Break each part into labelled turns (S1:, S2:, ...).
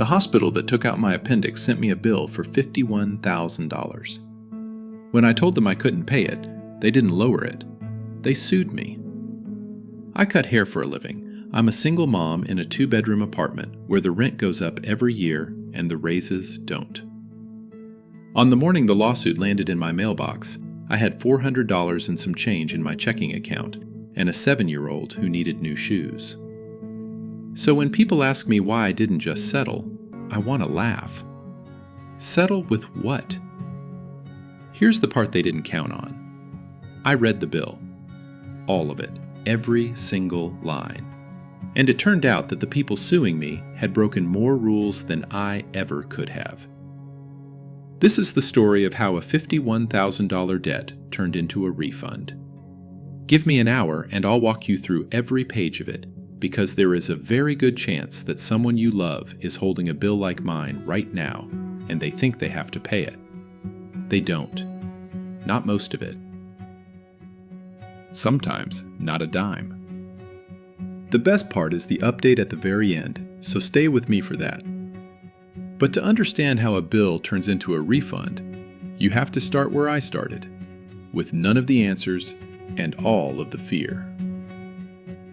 S1: The hospital that took out my appendix sent me a bill for $51,000. When I told them I couldn't pay it, they didn't lower it. They sued me. I cut hair for a living. I'm a single mom in a 2-bedroom apartment where the rent goes up every year and the raises don't. On the morning the lawsuit landed in my mailbox, I had $400 and some change in my checking account and a 7-year-old who needed new shoes. So when people ask me why I didn't just settle, I want to laugh. Settle with what? Here's the part they didn't count on. I read the bill. All of it. Every single line. And it turned out that the people suing me had broken more rules than I ever could have. This is the story of how a $51,000 debt turned into a refund. Give me an hour and I'll walk you through every page of it, because there is a very good chance that someone you love is holding a bill like mine right now, and they think they have to pay it. They don't. Not most of it. Sometimes not a dime. The best part is the update at the very end, so stay with me for that. But to understand how a bill turns into a refund, you have to start where I started, with none of the answers and all of the fear.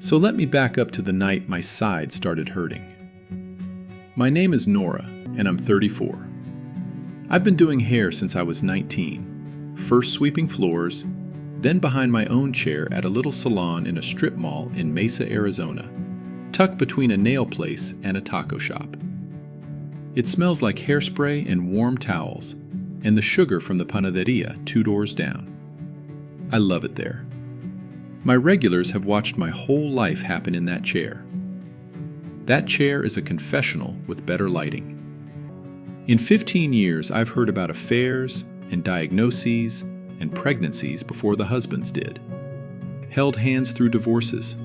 S1: So let me back up to the night my side started hurting. My name is Nora, and I'm 34. I've been doing hair since I was 19, first sweeping floors, then behind my own chair at a little salon in a strip mall in Mesa, Arizona, tucked between a nail place and a taco shop. It smells like hairspray and warm towels, and the sugar from the panaderia 2 doors down. I love it there. My regulars have watched my whole life happen in that chair. That chair is a confessional with better lighting. In 15 years, I've heard about affairs and diagnoses and pregnancies before the husbands did, held hands through divorces,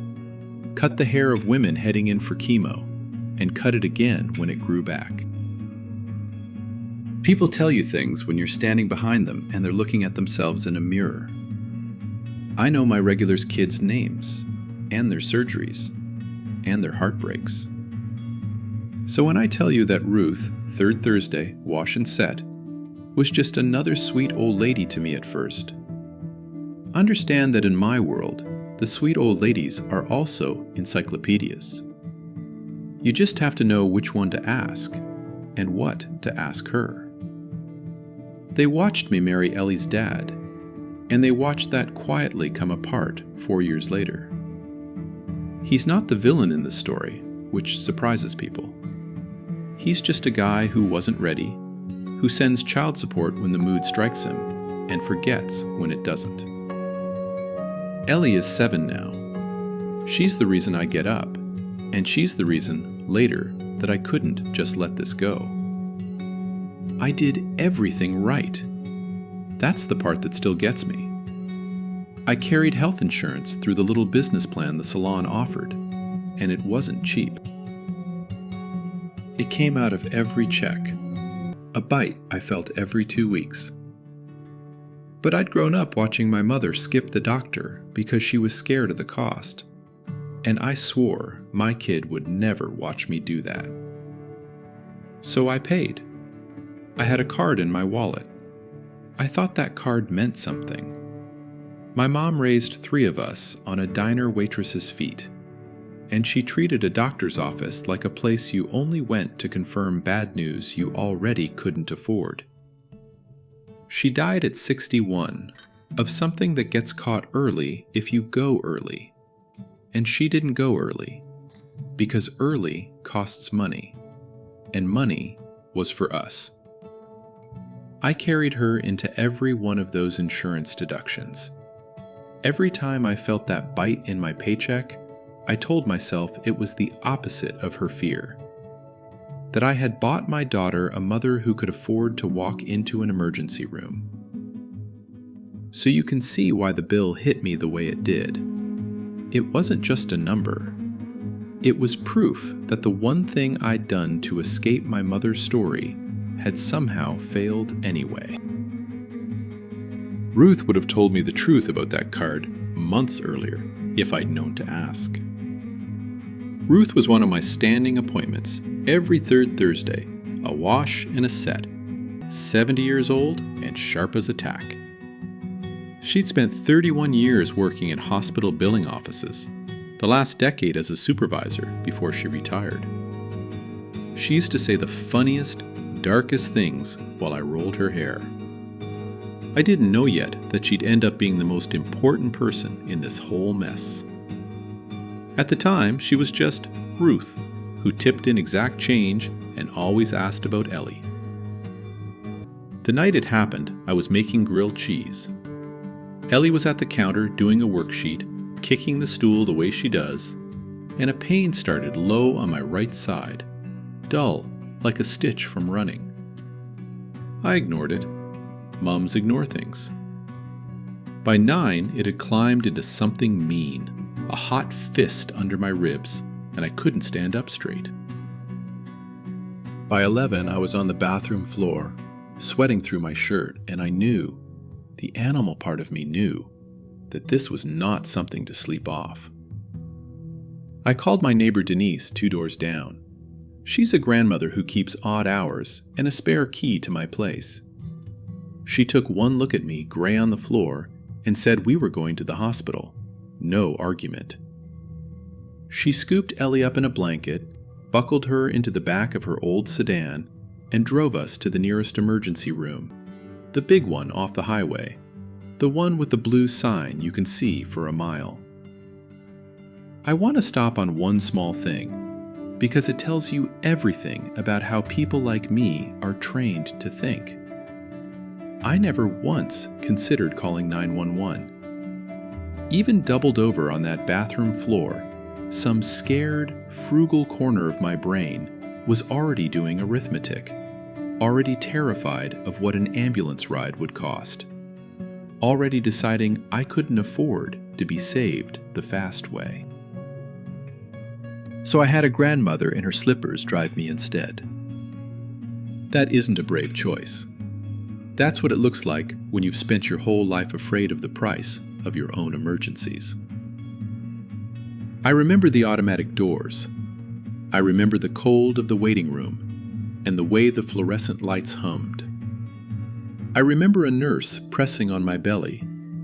S1: cut the hair of women heading in for chemo, and cut it again when it grew back. People tell you things when you're standing behind them and they're looking at themselves in a mirror. I know my regulars' kids' names, and their surgeries, and their heartbreaks. So when I tell you that Ruth, Third Thursday, Wash and Set, was just another sweet old lady to me at first, understand that in my world, the sweet old ladies are also encyclopedias. You just have to know which one to ask, and what to ask her. They watched me marry Ellie's dad, and they watched that quietly come apart 4 years later. He's not the villain in this story, which surprises people. He's just a guy who wasn't ready, who sends child support when the mood strikes him, and forgets when it doesn't. Ellie is 7 now. She's the reason I get up, and she's the reason, later, that I couldn't just let this go. I did everything right. That's the part that still gets me. I carried health insurance through the little business plan the salon offered, and it wasn't cheap. It came out of every check, a bite I felt every 2 weeks. But I'd grown up watching my mother skip the doctor because she was scared of the cost, and I swore my kid would never watch me do that. So I paid. I had a card in my wallet. I thought that card meant something. My mom raised 3 of us on a diner waitress's feet, and she treated a doctor's office like a place you only went to confirm bad news you already couldn't afford. She died at 61 of something that gets caught early if you go early. And she didn't go early, because early costs money, and money was for us. I carried her into every one of those insurance deductions. Every time I felt that bite in my paycheck, I told myself it was the opposite of her fear. That I had bought my daughter a mother who could afford to walk into an emergency room. So you can see why the bill hit me the way it did. It wasn't just a number. It was proof that the one thing I'd done to escape my mother's story had somehow failed anyway. Ruth would have told me the truth about that card months earlier if I'd known to ask. Ruth was one of my standing appointments every third Thursday, a wash and a set, 70 years old and sharp as a tack. She'd spent 31 years working at hospital billing offices, the last decade as a supervisor before she retired. She used to say the funniest, darkest things while I rolled her hair. I didn't know yet that she'd end up being the most important person in this whole mess. At the time, she was just Ruth, who tipped in exact change and always asked about Ellie. The night it happened, I was making grilled cheese. Ellie was at the counter doing a worksheet, kicking the stool the way she does, and a pain started low on my right side, dull, like a stitch from running. I ignored it. Mums ignore things. By 9, it had climbed into something mean, a hot fist under my ribs, and I couldn't stand up straight. By 11, I was on the bathroom floor, sweating through my shirt, and I knew, the animal part of me knew, that this was not something to sleep off. I called my neighbor Denise 2 doors down. She's a grandmother who keeps odd hours and a spare key to my place. She took one look at me, gray on the floor, and said we were going to the hospital. No argument. She scooped Ellie up in a blanket, buckled her into the back of her old sedan, and drove us to the nearest emergency room, the big one off the highway, the one with the blue sign you can see for a mile. I want to stop on one small thing, because it tells you everything about how people like me are trained to think. I never once considered calling 911. Even doubled over on that bathroom floor, some scared, frugal corner of my brain was already doing arithmetic, already terrified of what an ambulance ride would cost, already deciding I couldn't afford to be saved the fast way. So I had a grandmother in her slippers drive me instead. That isn't a brave choice. That's what it looks like when you've spent your whole life afraid of the price of your own emergencies. I remember the automatic doors. I remember the cold of the waiting room and the way the fluorescent lights hummed. I remember a nurse pressing on my belly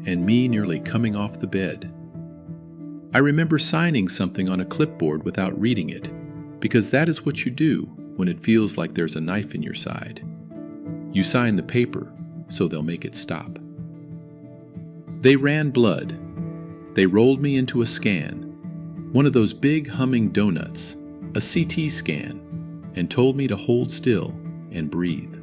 S1: and me nearly coming off the bed. I remember signing something on a clipboard without reading it, because that is what you do when it feels like there's a knife in your side. You sign the paper so they'll make it stop. They ran blood. They rolled me into a scan, one of those big humming donuts, a CT scan, and told me to hold still and breathe.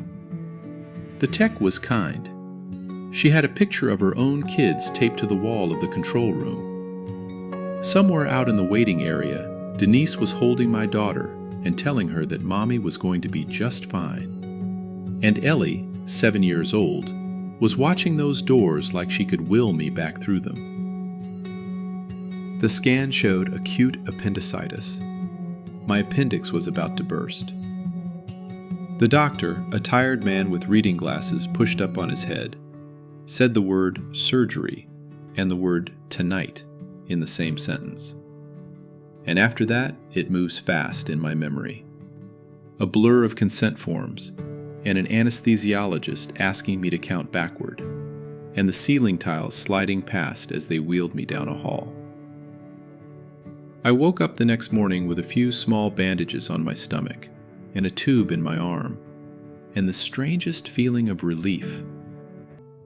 S1: The tech was kind. She had a picture of her own kids taped to the wall of the control room. Somewhere out in the waiting area, Denise was holding my daughter and telling her that Mommy was going to be just fine. And Ellie, 7 years old, was watching those doors like she could will me back through them. The scan showed acute appendicitis. My appendix was about to burst. The doctor, a tired man with reading glasses pushed up on his head, said the word surgery and the word tonight in the same sentence. And after that, it moves fast in my memory. A blur of consent forms, and an anesthesiologist asking me to count backward, and the ceiling tiles sliding past as they wheeled me down a hall. I woke up the next morning with a few small bandages on my stomach, and a tube in my arm, and the strangest feeling of relief.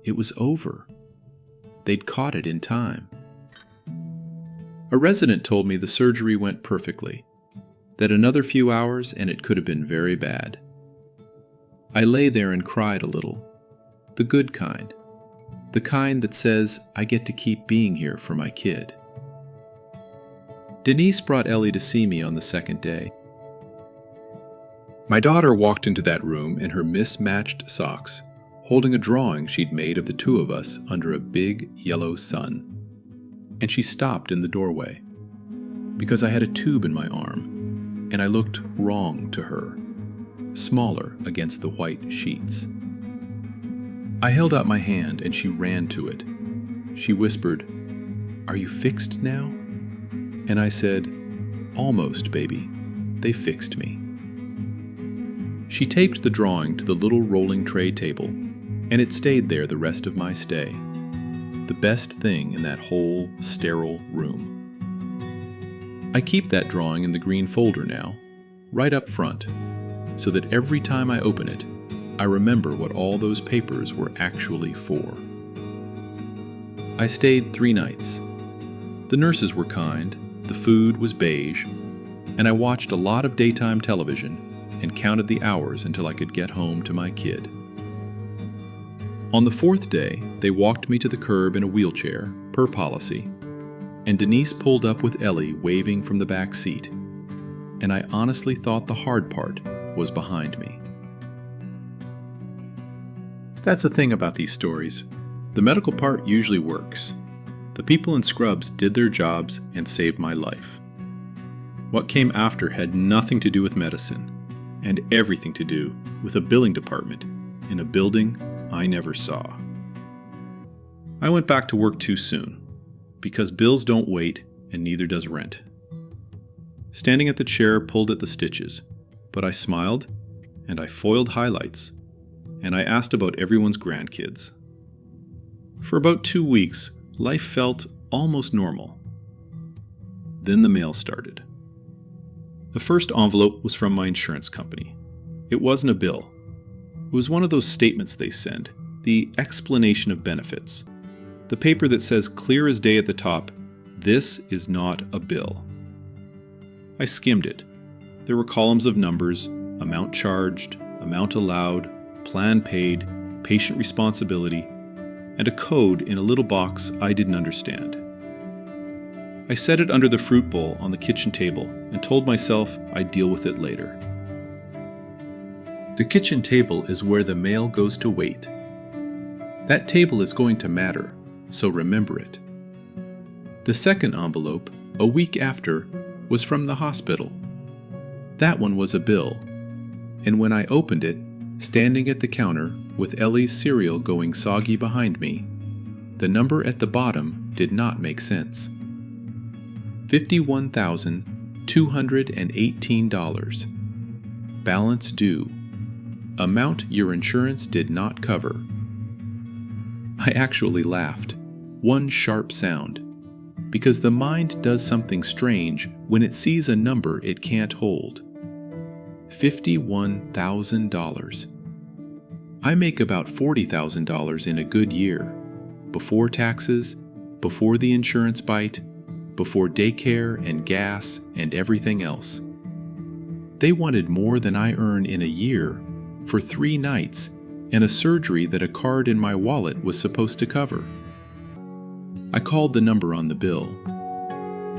S1: It was over. They'd caught it in time. A resident told me the surgery went perfectly, that another few hours and it could have been very bad. I lay there and cried a little, the good kind, the kind that says I get to keep being here for my kid. Denise brought Ellie to see me on the second day. My daughter walked into that room in her mismatched socks, holding a drawing she'd made of the two of us under a big yellow sun. And she stopped in the doorway, because I had a tube in my arm, and I looked wrong to her, smaller against the white sheets. I held out my hand and she ran to it. She whispered, "Are you fixed now?" And I said, Almost, baby. They fixed me. She taped the drawing to the little rolling tray table, and it stayed there the rest of my stay. The best thing in that whole sterile room. I keep that drawing in the green folder now, right up front, so that every time I open it, I remember what all those papers were actually for. I stayed 3 nights. The nurses were kind, the food was beige, and I watched a lot of daytime television and counted the hours until I could get home to my kid. On the 4th day, they walked me to the curb in a wheelchair, per policy, and Denise pulled up with Ellie waving from the back seat, and I honestly thought the hard part was behind me. That's the thing about these stories. The medical part usually works. The people in scrubs did their jobs and saved my life. What came after had nothing to do with medicine, and everything to do with a billing department in a building I never saw. I went back to work too soon, because bills don't wait and neither does rent. Standing at the chair pulled at the stitches, but I smiled, and I foiled highlights, and I asked about everyone's grandkids. For about 2 weeks, life felt almost normal. Then the mail started. The first envelope was from my insurance company. It wasn't a bill. It was one of those statements they send, the explanation of benefits. The paper that says clear as day at the top, "This is not a bill." I skimmed it. There were columns of numbers, amount charged, amount allowed, plan paid, patient responsibility, and a code in a little box I didn't understand. I set it under the fruit bowl on the kitchen table and told myself I'd deal with it later. The kitchen table is where the mail goes to wait. That table is going to matter, so remember it. The second envelope, a week after, was from the hospital. That one was a bill, and when I opened it, standing at the counter with Ellie's cereal going soggy behind me, the number at the bottom did not make sense. $51,218. Balance due. Amount your insurance did not cover. I actually laughed, one sharp sound, because the mind does something strange when it sees a number it can't hold. $51,000. I make about $40,000 in a good year, before taxes, before the insurance bite, before daycare and gas and everything else. They wanted more than I earn in a year for 3 nights and a surgery that a card in my wallet was supposed to cover. I called the number on the bill.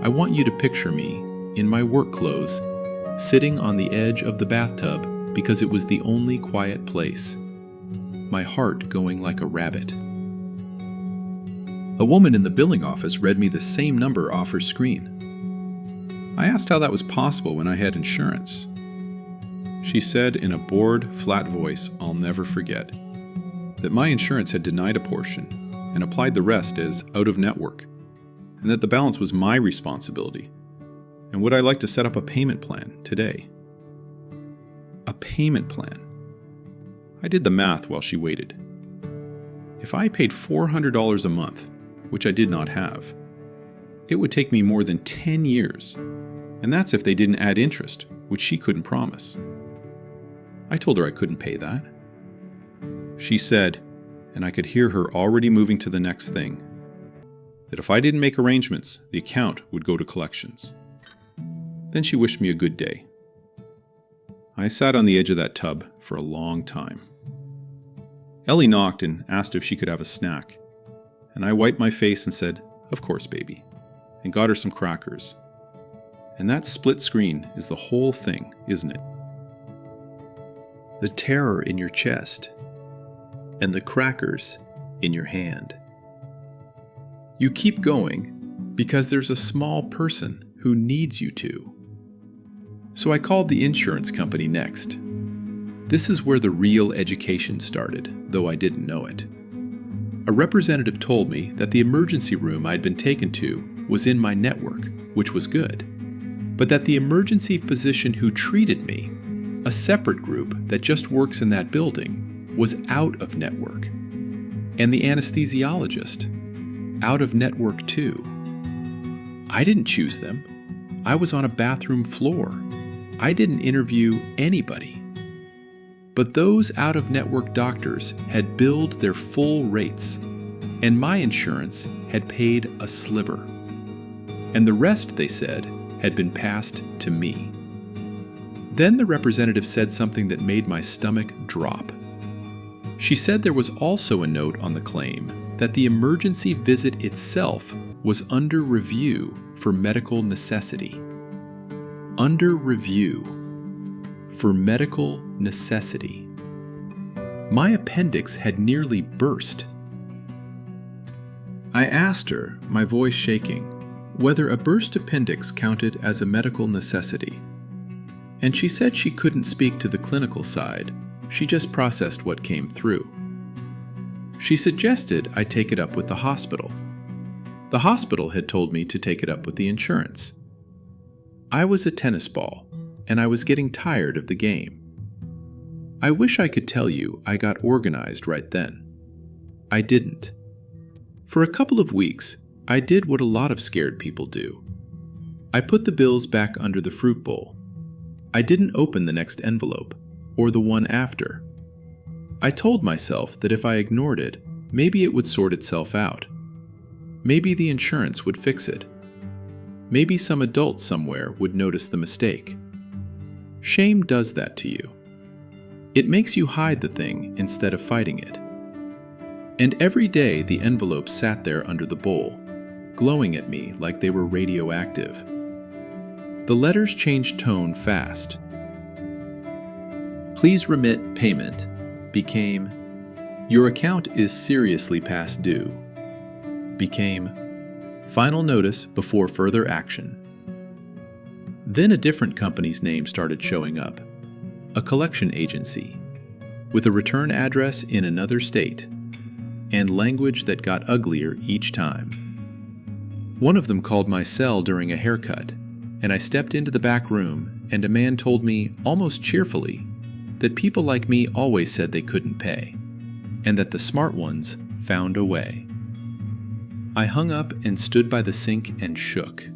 S1: I want you to picture me, in my work clothes, sitting on the edge of the bathtub because it was the only quiet place. My heart going like a rabbit. A woman in the billing office read me the same number off her screen. I asked how that was possible when I had insurance. She said in a bored, flat voice I'll never forget, that my insurance had denied a portion and applied the rest as out of network, and that the balance was my responsibility. And would I like to set up a payment plan today? A payment plan. I did the math while she waited. If I paid $400 a month, which I did not have, it would take me more than 10 years, and that's if they didn't add interest, which she couldn't promise. I told her I couldn't pay that. She said, and I could hear her already moving to the next thing, that if I didn't make arrangements, the account would go to collections. Then she wished me a good day. I sat on the edge of that tub for a long time. Ellie knocked and asked if she could have a snack, and I wiped my face and said, "Of course, baby," and got her some crackers. And that split screen is the whole thing, isn't it? The terror in your chest, and the crackers in your hand. You keep going because there's a small person who needs you to. So I called the insurance company next. This is where the real education started, though I didn't know it. A representative told me that the emergency room I'd been taken to was in my network, which was good. but that the emergency physician who treated me, a separate group that just works in that building, was out of network. And the anesthesiologist, out of network too. I didn't choose them. I was on a bathroom floor. I didn't interview anybody. But those out-of-network doctors had billed their full rates, and my insurance had paid a sliver. And the rest, they said, had been passed to me. Then the representative said something that made my stomach drop. She said there was also a note on the claim that the emergency visit itself was under review for medical necessity. Under review for medical necessity. My appendix had nearly burst. I asked her, my voice shaking, whether a burst appendix counted as a medical necessity. And she said she couldn't speak to the clinical side, she just processed what came through. She suggested I take it up with the hospital. The hospital had told me to take it up with the insurance. I was a tennis ball, and I was getting tired of the game. I wish I could tell you I got organized right then. I didn't. For a couple of weeks, I did what a lot of scared people do. I put the bills back under the fruit bowl. I didn't open the next envelope, or the one after. I told myself that if I ignored it, maybe it would sort itself out. Maybe the insurance would fix it. Maybe some adult somewhere would notice the mistake. Shame does that to you. It makes you hide the thing instead of fighting it. And every day the envelopes sat there under the bowl, glowing at me like they were radioactive. The letters changed tone fast. Please remit payment became, your account is seriously past due, became, final notice before further action. Then a different company's name started showing up, a collection agency, with a return address in another state, and language that got uglier each time. One of them called my cell during a haircut, and I stepped into the back room, and a man told me, almost cheerfully, that people like me always said they couldn't pay, and that the smart ones found a way. I hung up and stood by the sink and shook.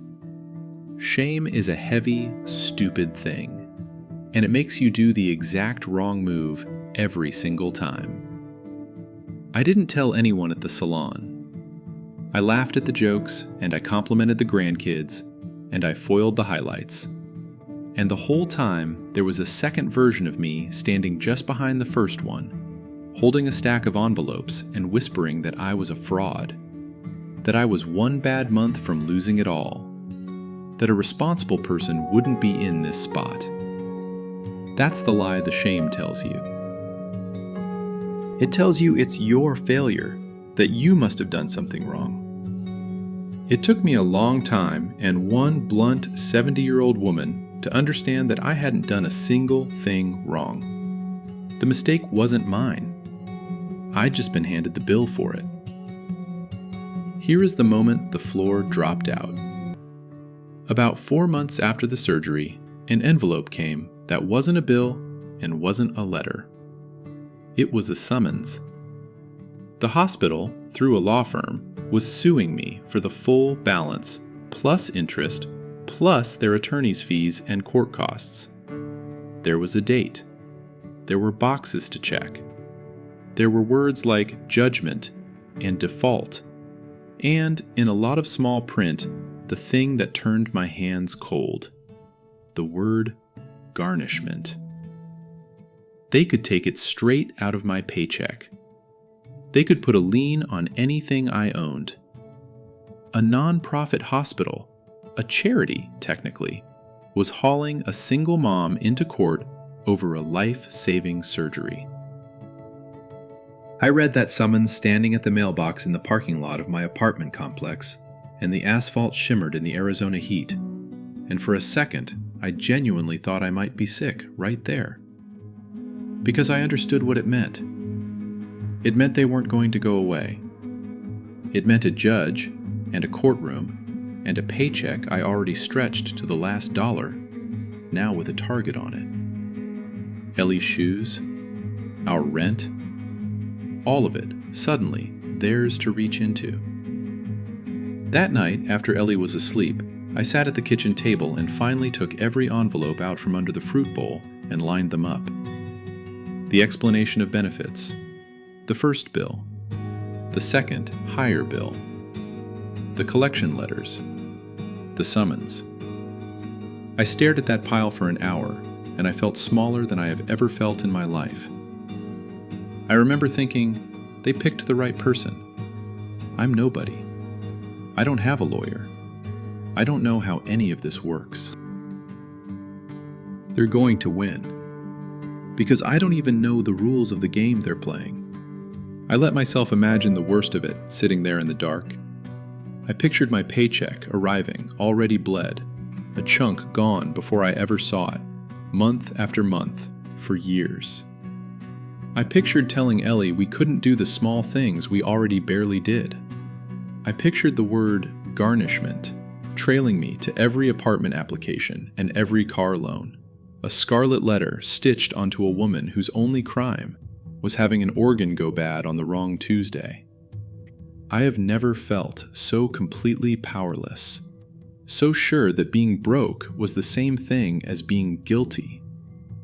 S1: Shame is a heavy, stupid thing, and it makes you do the exact wrong move every single time. I didn't tell anyone at the salon. I laughed at the jokes, and I complimented the grandkids, and I foiled the highlights. And the whole time, there was a second version of me standing just behind the first one, holding a stack of envelopes and whispering that I was a fraud, that I was one bad month from losing it all, that a responsible person wouldn't be in this spot. That's the lie the shame tells you. It tells you it's your failure, that you must have done something wrong. It took me a long time and one blunt 70-year-old woman to understand that I hadn't done a single thing wrong. The mistake wasn't mine. I'd just been handed the bill for it. Here is the moment the floor dropped out. About 4 months after the surgery, an envelope came that wasn't a bill and wasn't a letter. It was a summons. The hospital, through a law firm, was suing me for the full balance, plus interest, plus their attorney's fees and court costs. There was a date. There were boxes to check. There were words like judgment and default, and in a lot of small print, the thing that turned my hands cold, the word garnishment. They could take it straight out of my paycheck. They could put a lien on anything I owned. A non-profit hospital, a charity technically, was hauling a single mom into court over a life-saving surgery. I read that summons standing at the mailbox in the parking lot of my apartment complex, and the asphalt shimmered in the Arizona heat, and for a second I genuinely thought I might be sick right there. Because I understood what it meant. It meant they weren't going to go away. It meant a judge, and a courtroom, and a paycheck I already stretched to the last dollar, now with a target on it. Ellie's shoes, our rent, all of it, suddenly, theirs to reach into. That night, after Ellie was asleep, I sat at the kitchen table and finally took every envelope out from under the fruit bowl and lined them up. The explanation of benefits, the first bill, the second, higher bill, the collection letters, the summons. I stared at that pile for an hour, and I felt smaller than I have ever felt in my life. I remember thinking, they picked the right person. I'm nobody. I don't have a lawyer. I don't know how any of this works. They're going to win, because I don't even know the rules of the game they're playing. I let myself imagine the worst of it, sitting there in the dark. I pictured my paycheck arriving, already bled, a chunk gone before I ever saw it, month after month, for years. I pictured telling Ellie we couldn't do the small things we already barely did. I pictured the word garnishment trailing me to every apartment application and every car loan, a scarlet letter stitched onto a woman whose only crime was having an organ go bad on the wrong Tuesday. I have never felt so completely powerless, so sure that being broke was the same thing as being guilty,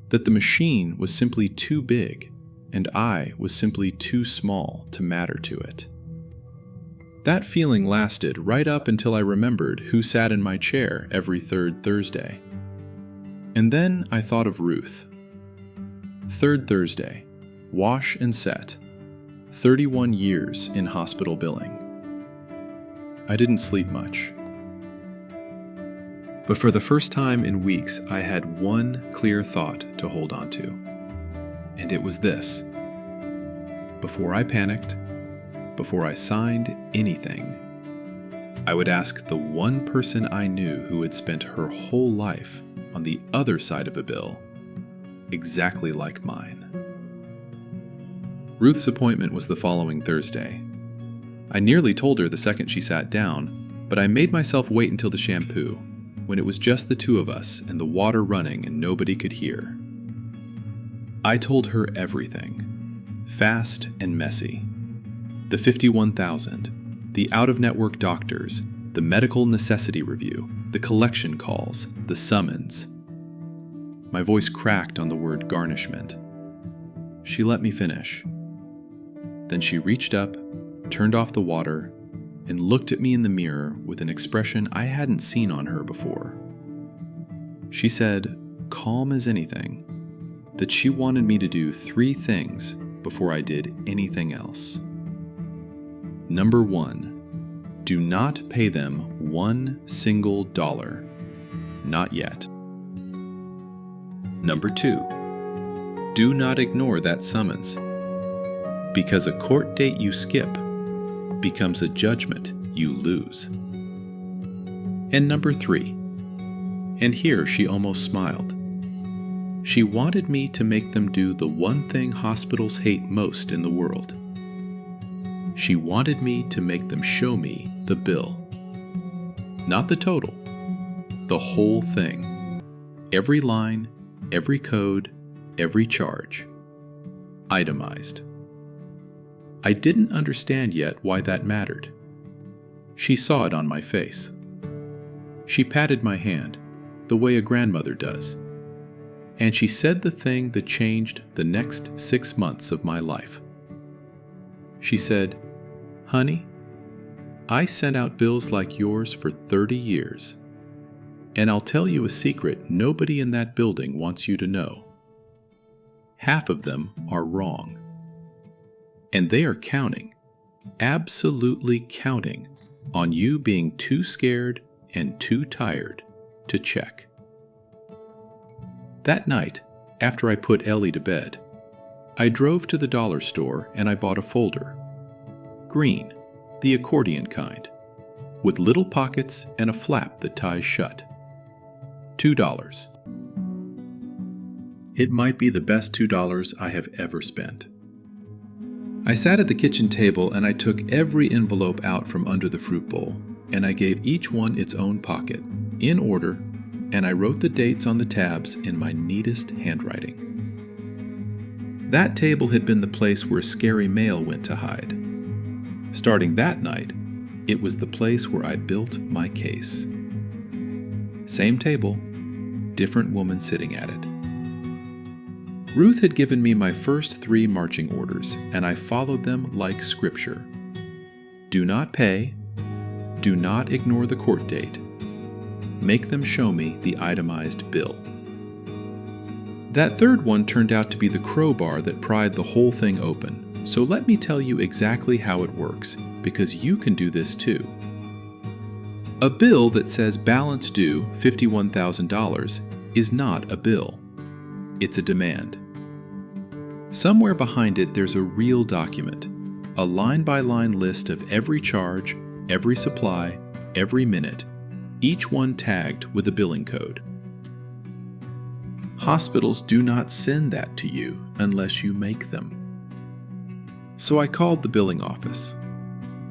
S1: that the machine was simply too big and I was simply too small to matter to it. That feeling lasted right up until I remembered who sat in my chair every third Thursday. And then I thought of Ruth. Third Thursday, wash and set, 31 years in hospital billing. I didn't sleep much. But for the first time in weeks, I had one clear thought to hold on to. And it was this. Before I panicked, before I signed anything, I would ask the one person I knew who had spent her whole life on the other side of a bill, exactly like mine. Ruth's appointment was the following Thursday. I nearly told her the second she sat down, but I made myself wait until the shampoo, when it was just the two of us and the water running and nobody could hear. I told her everything, fast and messy. The $51,000, the out-of-network doctors, the medical necessity review, the collection calls, the summons. My voice cracked on the word garnishment. She let me finish. Then she reached up, turned off the water, and looked at me in the mirror with an expression I hadn't seen on her before. She said, calm as anything, that she wanted me to do 3 things before I did anything else. Number 1, do not pay them $1 single. Not yet. Number 2, do not ignore that summons, because a court date you skip becomes a judgment you lose. And number 3, and here she almost smiled. She wanted me to make them do the one thing hospitals hate most in the world. She wanted me to make them show me the bill. Not the total, the whole thing. Every line, every code, every charge. Itemized. I didn't understand yet why that mattered. She saw it on my face. She patted my hand, the way a grandmother does. And she said the thing that changed the next 6 months of my life. She said, honey, I sent out bills like yours for 30 years. And I'll tell you a secret nobody in that building wants you to know. Half of them are wrong. And they are counting, absolutely counting, on you being too scared and too tired to check. That night, after I put Ellie to bed, I drove to the dollar store and I bought a folder. Green, the accordion kind, with little pockets and a flap that ties shut. $2. It might be the best $2 I have ever spent. I sat at the kitchen table and I took every envelope out from under the fruit bowl, and I gave each one its own pocket, in order, and I wrote the dates on the tabs in my neatest handwriting. That table had been the place where scary mail went to hide. Starting that night, it was the place where I built my case. Same table, different woman sitting at it. Ruth had given me my first 3 marching orders, and I followed them like scripture. Do not pay. Do not ignore the court date. Make them show me the itemized bill. That third one turned out to be the crowbar that pried the whole thing open, so let me tell you exactly how it works, because you can do this too. A bill that says balance due $51,000 is not a bill. It's a demand. Somewhere behind it there's a real document, a line-by-line list of every charge, every supply, every minute, each one tagged with a billing code. Hospitals do not send that to you unless you make them. So I called the billing office.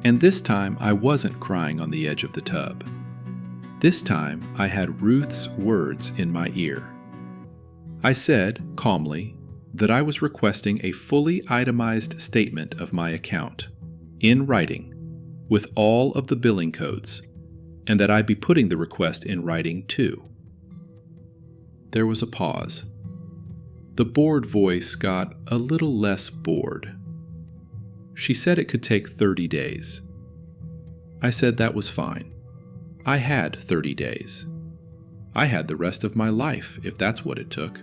S1: And this time I wasn't crying on the edge of the tub. This time I had Ruth's words in my ear. I said, calmly, that I was requesting a fully itemized statement of my account, in writing, with all of the billing codes, and that I'd be putting the request in writing too. There was a pause. The bored voice got a little less bored. She said it could take 30 days. I said that was fine. I had 30 days. I had the rest of my life, if that's what it took.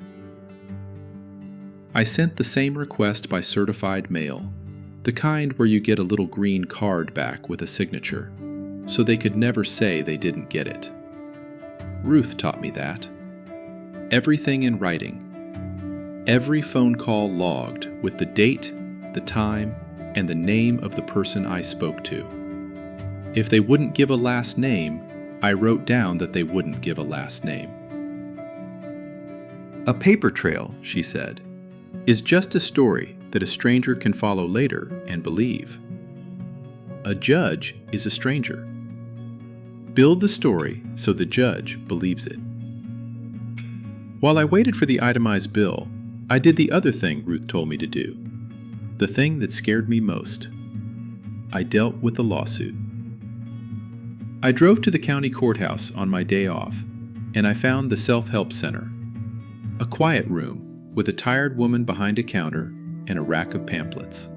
S1: I sent the same request by certified mail, the kind where you get a little green card back with a signature, so they could never say they didn't get it. Ruth taught me that. Everything in writing. Every phone call logged with the date, the time, and the name of the person I spoke to. If they wouldn't give a last name, I wrote down that they wouldn't give a last name. A paper trail, she said, is just a story that a stranger can follow later and believe. A judge is a stranger. Build the story so the judge believes it. While I waited for the itemized bill, I did the other thing Ruth told me to do. The thing that scared me most. I dealt with the lawsuit. I drove to the county courthouse on my day off, and I found the self-help center. A quiet room with a tired woman behind a counter and a rack of pamphlets.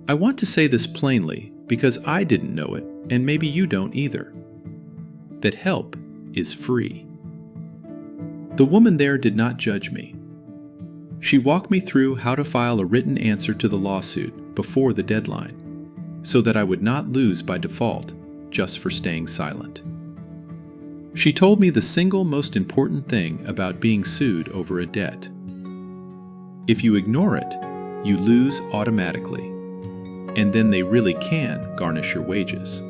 S1: I want to say this plainly because I didn't know it, and maybe you don't either. That help is free. The woman there did not judge me. She walked me through how to file a written answer to the lawsuit before the deadline, so that I would not lose by default just for staying silent. She told me the single most important thing about being sued over a debt. If you ignore it, you lose automatically, and then they really can garnish your wages.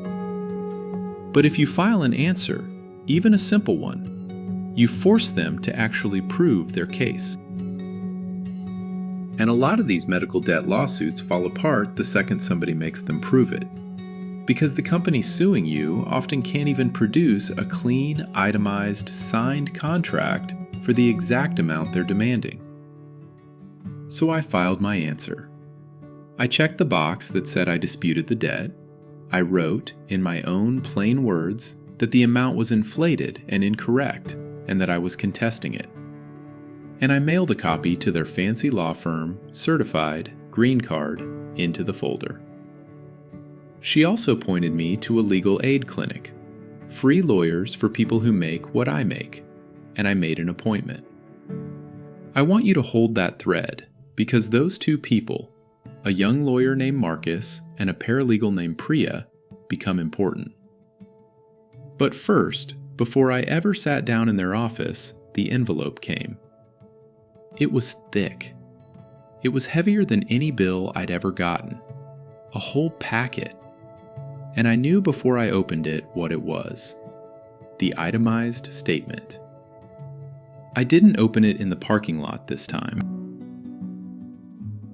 S1: But if you file an answer, even a simple one, you force them to actually prove their case. And a lot of these medical debt lawsuits fall apart the second somebody makes them prove it, because the company suing you often can't even produce a clean, itemized, signed contract for the exact amount they're demanding. So I filed my answer. I checked the box that said I disputed the debt. I wrote, in my own plain words, that the amount was inflated and incorrect, and that I was contesting it. And I mailed a copy to their fancy law firm, certified, green card, into the folder. She also pointed me to a legal aid clinic, free lawyers for people who make what I make, and I made an appointment. I want you to hold that thread, because those two people, a young lawyer named Marcus and a paralegal named Priya, become important. But first, before I ever sat down in their office, the envelope came. It was thick. It was heavier than any bill I'd ever gotten. A whole packet. And I knew before I opened it what it was. The itemized statement. I didn't open it in the parking lot this time.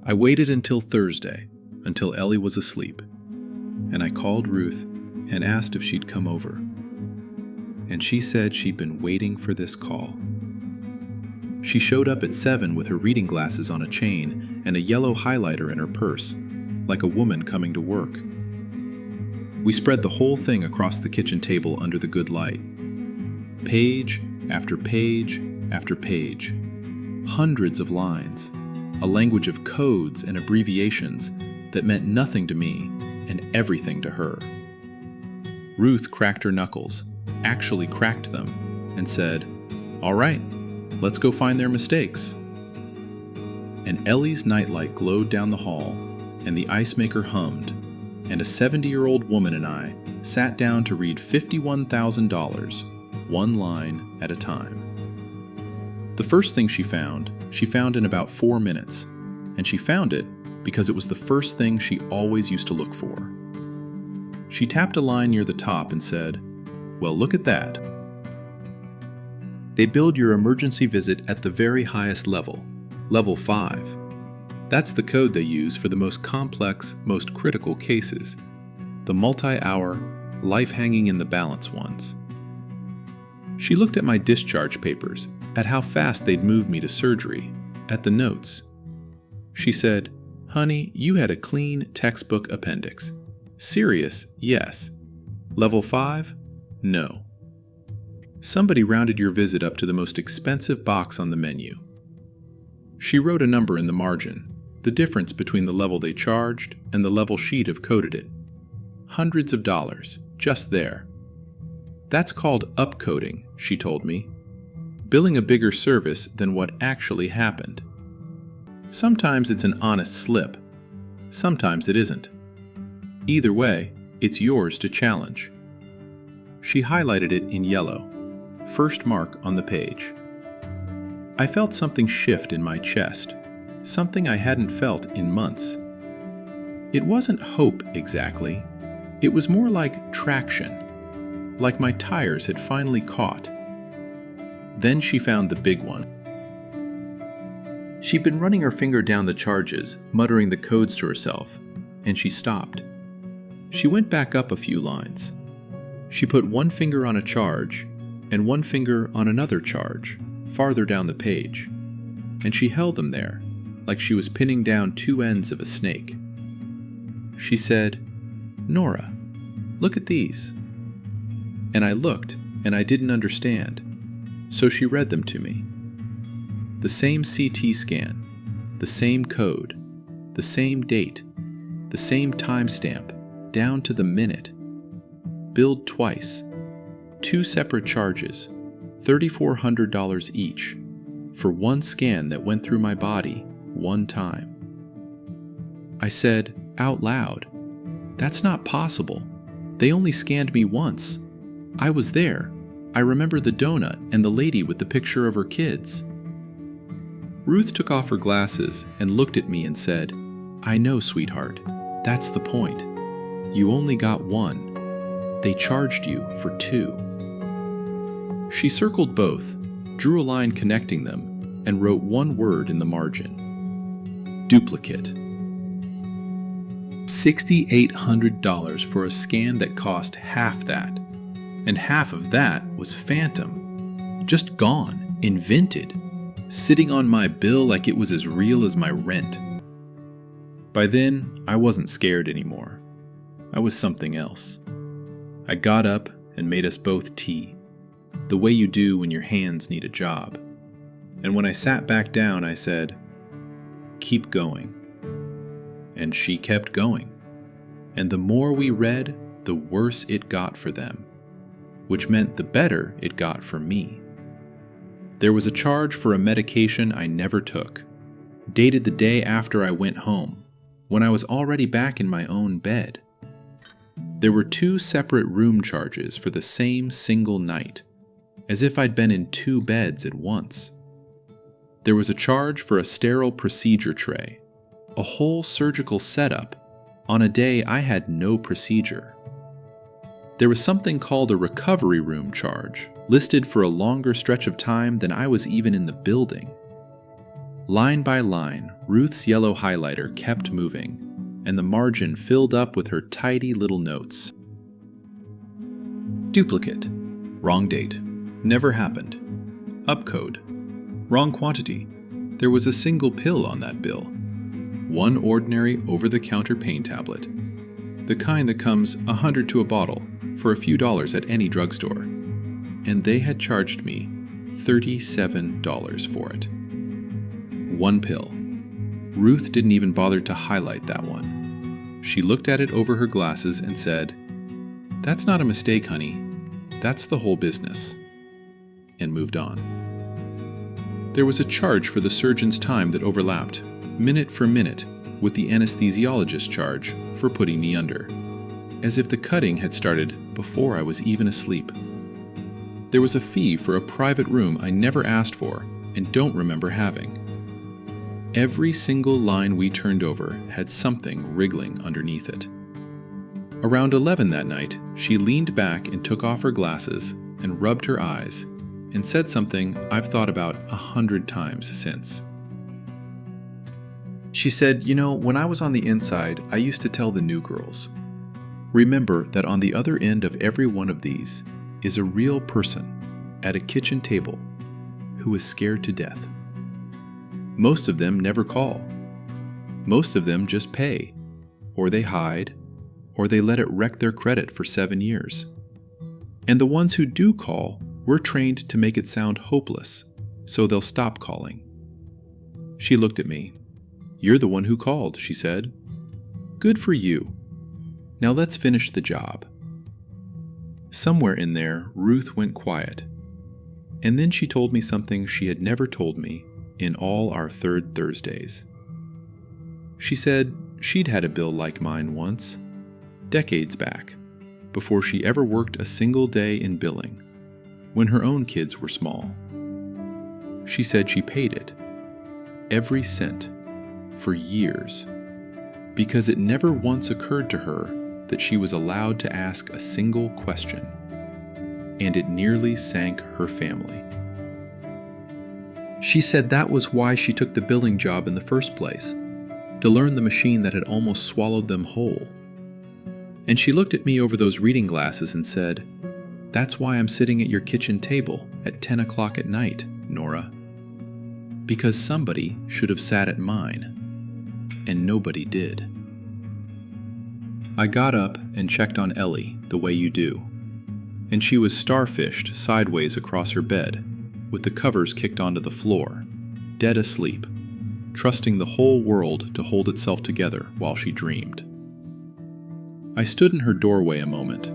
S1: I waited until Thursday, until Ellie was asleep, and I called Ruth and asked if she'd come over. And she said she'd been waiting for this call. She showed up at 7 with her reading glasses on a chain and a yellow highlighter in her purse, like a woman coming to work. We spread the whole thing across the kitchen table under the good light. Page after page after page. Hundreds of lines. A language of codes and abbreviations that meant nothing to me and everything to her. Ruth cracked her knuckles, actually cracked them, and said, "All right, let's go find their mistakes." And Ellie's nightlight glowed down the hall, and the ice maker hummed, and a 70-year-old woman and I sat down to read $51,000, one line at a time. The first thing she found in about 4 minutes, and she found it because it was the first thing she always used to look for. She tapped a line near the top and said, "Well, look at that." They build your emergency visit at the very highest level, level 5. That's the code they use for the most complex, most critical cases, the multi-hour, life-hanging-in-the-balance ones. She looked at my discharge papers, at how fast they'd moved me to surgery, at the notes. She said, "Honey, you had a clean textbook appendix. Serious, yes. Level 5? No. Somebody rounded your visit up to the most expensive box on the menu." She wrote a number in the margin, the difference between the level they charged and the level she'd have coded it. Hundreds of dollars, just there. That's called upcoding, she told me. Billing a bigger service than what actually happened. Sometimes it's an honest slip. Sometimes it isn't. Either way, it's yours to challenge. She highlighted it in yellow, first mark on the page. I felt something shift in my chest, something I hadn't felt in months. It wasn't hope exactly. It was more like traction, like my tires had finally caught. Then she found the big one. She'd been running her finger down the charges, muttering the codes to herself, and she stopped. She went back up a few lines. She put one finger on a charge and one finger on another charge, farther down the page, and she held them there, like she was pinning down two ends of a snake. She said, "Nora, look at these." And I looked, and I didn't understand, so she read them to me. The same CT scan, the same code, the same date, the same timestamp, down to the minute. Billed twice. 2 separate charges, $3,400 each, for one scan that went through my body one time. I said, out loud, "That's not possible. They only scanned me once. I was there. I remember the donut and the lady with the picture of her kids." Ruth took off her glasses and looked at me and said, "I know, sweetheart. That's the point. You only got one. They charged you for 2. She circled both, drew a line connecting them, and wrote one word in the margin. Duplicate. $6,800 for a scan that cost half that. And half of that was phantom. Just gone, invented, sitting on my bill like it was as real as my rent. By then, I wasn't scared anymore. I was something else. I got up and made us both tea, the way you do when your hands need a job. And when I sat back down, I said, "Keep going." And she kept going. And the more we read, the worse it got for them, which meant the better it got for me. There was a charge for a medication I never took, dated the day after I went home, when I was already back in my own bed. There were 2 separate room charges for the same single night, as if I'd been in 2 beds at once. There was a charge for a sterile procedure tray, a whole surgical setup, on a day I had no procedure. There was something called a recovery room charge, listed for a longer stretch of time than I was even in the building. Line by line, Ruth's yellow highlighter kept moving, and the margin filled up with her tidy little notes. Duplicate. Wrong date. Never happened. Upcode. Wrong quantity. There was a single pill on that bill. One ordinary over-the-counter pain tablet. The kind that comes 100 to a bottle for a few dollars at any drugstore. And they had charged me $37 for it. One pill. Ruth didn't even bother to highlight that one. She looked at it over her glasses and said, "That's not a mistake, honey. That's the whole business," and moved on. There was a charge for the surgeon's time that overlapped, minute for minute, with the anesthesiologist's charge for putting me under, as if the cutting had started before I was even asleep. There was a fee for a private room I never asked for and don't remember having. Every single line we turned over had something wriggling underneath it. Around 11 that night, she leaned back and took off her glasses and rubbed her eyes and said something I've thought about 100 times since. She said, when I was on the inside, I used to tell the new girls, remember that on the other end of every one of these is a real person at a kitchen table who is scared to death. Most of them never call. Most of them just pay, or they hide, or they let it wreck their credit for 7 years. And the ones who do call, we're trained to make it sound hopeless, so they'll stop calling. She looked at me. "You're the one who called," she said. "Good for you. Now let's finish the job." Somewhere in there, Ruth went quiet. And then she told me something she had never told me in all our third Thursdays. She said she'd had a bill like mine once, decades back, before she ever worked a single day in billing, when her own kids were small. She said she paid it, every cent, for years, because it never once occurred to her that she was allowed to ask a single question, and it nearly sank her family. She said that was why she took the billing job in the first place, to learn the machine that had almost swallowed them whole. And she looked at me over those reading glasses and said, "That's why I'm sitting at your kitchen table at 10 o'clock at night, Nora. Because somebody should have sat at mine, and nobody did." I got up and checked on Ellie the way you do, and she was starfished sideways across her bed, with the covers kicked onto the floor, dead asleep, trusting the whole world to hold itself together while she dreamed. I stood in her doorway a moment.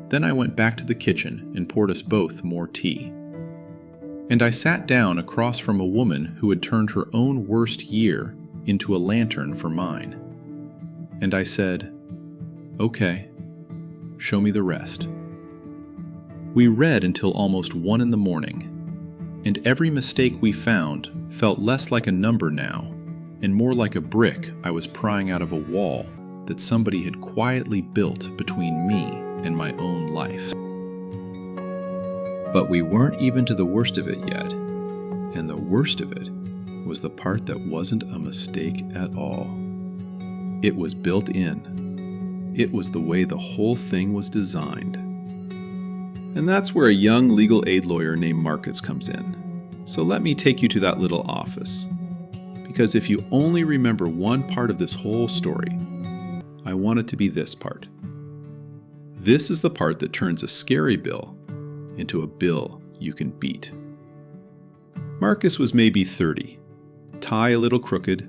S1: Then I went back to the kitchen and poured us both more tea. And I sat down across from a woman who had turned her own worst year into a lantern for mine. And I said, "Okay, show me the rest." We read until almost 1 in the morning, and every mistake we found felt less like a number now, and more like a brick I was prying out of a wall that somebody had quietly built between me and my own life. But we weren't even to the worst of it yet, and the worst of it was the part that wasn't a mistake at all. It was built in. It was the way the whole thing was designed. And that's where a young legal aid lawyer named Marcus comes in. So let me take you to that little office. Because if you only remember one part of this whole story, I want it to be this part. This is the part that turns a scary bill into a bill you can beat. Marcus was maybe 30, tie a little crooked,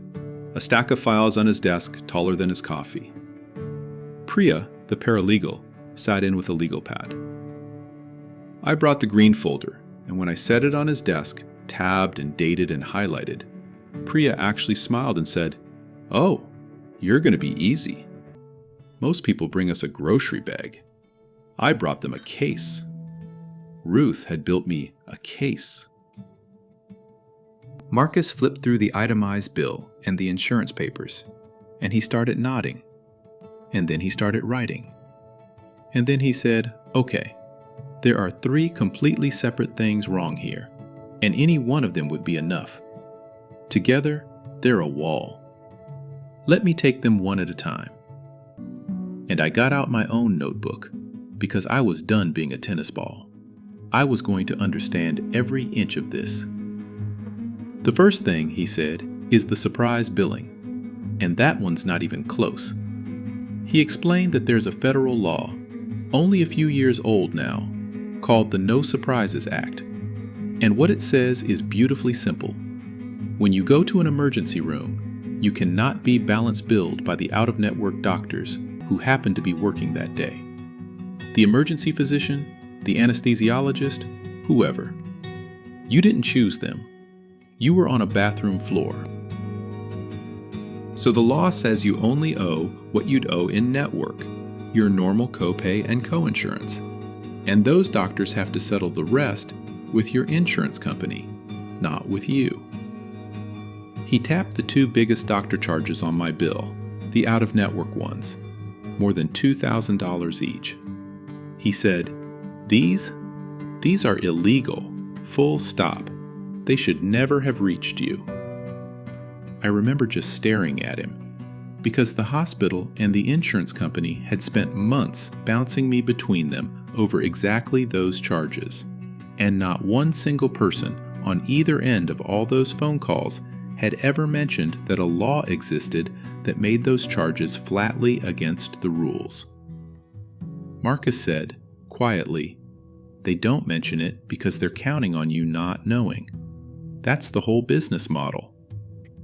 S1: a stack of files on his desk taller than his coffee. Priya, the paralegal, sat in with a legal pad. I brought the green folder, and when I set it on his desk, tabbed and dated and highlighted, Priya actually smiled and said, "Oh, you're going to be easy. Most people bring us a grocery bag. I brought them a case." Ruth had built me a case. Marcus flipped through the itemized bill and the insurance papers, and he started nodding. And then he started writing. And then he said, "Okay, there are 3 completely separate things wrong here, and any one of them would be enough. Together, they're a wall. Let me take them one at a time." And I got out my own notebook, because I was done being a tennis ball. I was going to understand every inch of this. The first thing, he said, is the surprise billing, and that one's not even close. He explained that there's a federal law, only a few years old now, called the No Surprises Act, and what it says is beautifully simple. When you go to an emergency room, you cannot be balance billed by the out-of-network doctors who happen to be working that day. The emergency physician, the anesthesiologist, whoever. You didn't choose them. You were on a bathroom floor. So the law says you only owe what you'd owe in network, your normal copay and coinsurance. And those doctors have to settle the rest with your insurance company, not with you. He tapped the two biggest doctor charges on my bill, the out-of-network ones, more than $2,000 each. He said, These are illegal, full stop. They should never have reached you. I remember just staring at him, because the hospital and the insurance company had spent months bouncing me between them over exactly those charges, and not one single person on either end of all those phone calls had ever mentioned that a law existed that made those charges flatly against the rules. Marcus said, quietly, they don't mention it because they're counting on you not knowing. That's the whole business model.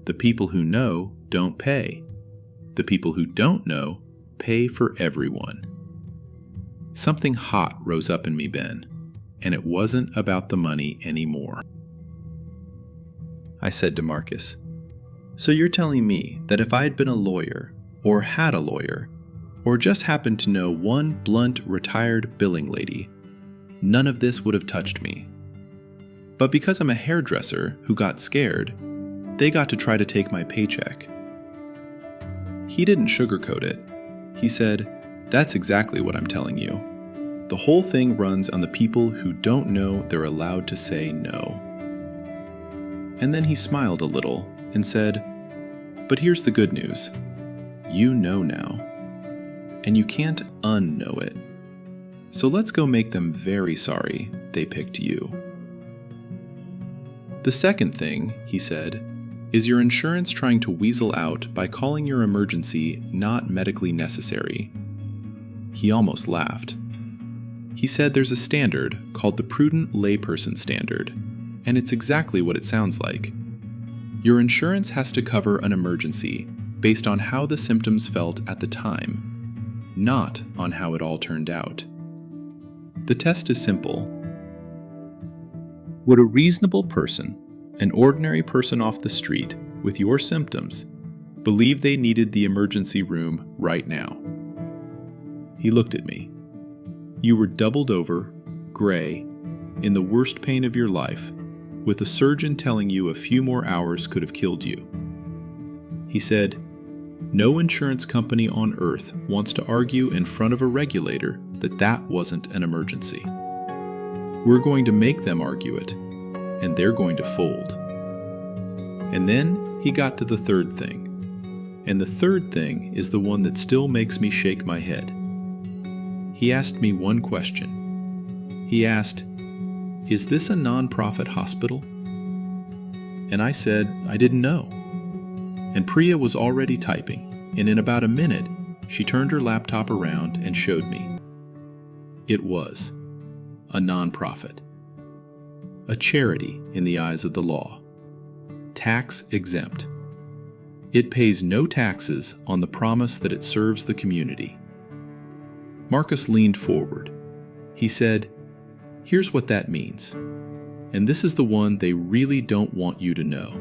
S1: The people who know don't pay. The people who don't know pay for everyone. Something hot rose up in me, Ben, and it wasn't about the money anymore. I said to Marcus, so you're telling me that if I had been a lawyer, or had a lawyer, or just happened to know one blunt, retired billing lady, none of this would have touched me. But because I'm a hairdresser who got scared, they got to try to take my paycheck. He didn't sugarcoat it. He said, that's exactly what I'm telling you. The whole thing runs on the people who don't know they're allowed to say no. And then he smiled a little and said, but here's the good news. You know now. And you can't unknow it. So let's go make them very sorry they picked you. The second thing, he said, is your insurance trying to weasel out by calling your emergency not medically necessary. He almost laughed. He said there's a standard called the Prudent Layperson Standard, and it's exactly what it sounds like. Your insurance has to cover an emergency based on how the symptoms felt at the time, not on how it all turned out. The test is simple. Would a reasonable person, an ordinary person off the street with your symptoms, believe they needed the emergency room right now? He looked at me. You were doubled over, gray, in the worst pain of your life, with a surgeon telling you a few more hours could have killed you. He said, no insurance company on earth wants to argue in front of a regulator that that wasn't an emergency. We're going to make them argue it, and they're going to fold. And then he got to the third thing. And the third thing is the one that still makes me shake my head. He asked me one question. He asked, is this a non-profit hospital? And I said I didn't know. And Priya was already typing, and in about a minute, she turned her laptop around and showed me. It was a non-profit. A charity in the eyes of the law. Tax exempt. It pays no taxes on the promise that it serves the community. Marcus leaned forward. He said, here's what that means, and this is the one they really don't want you to know.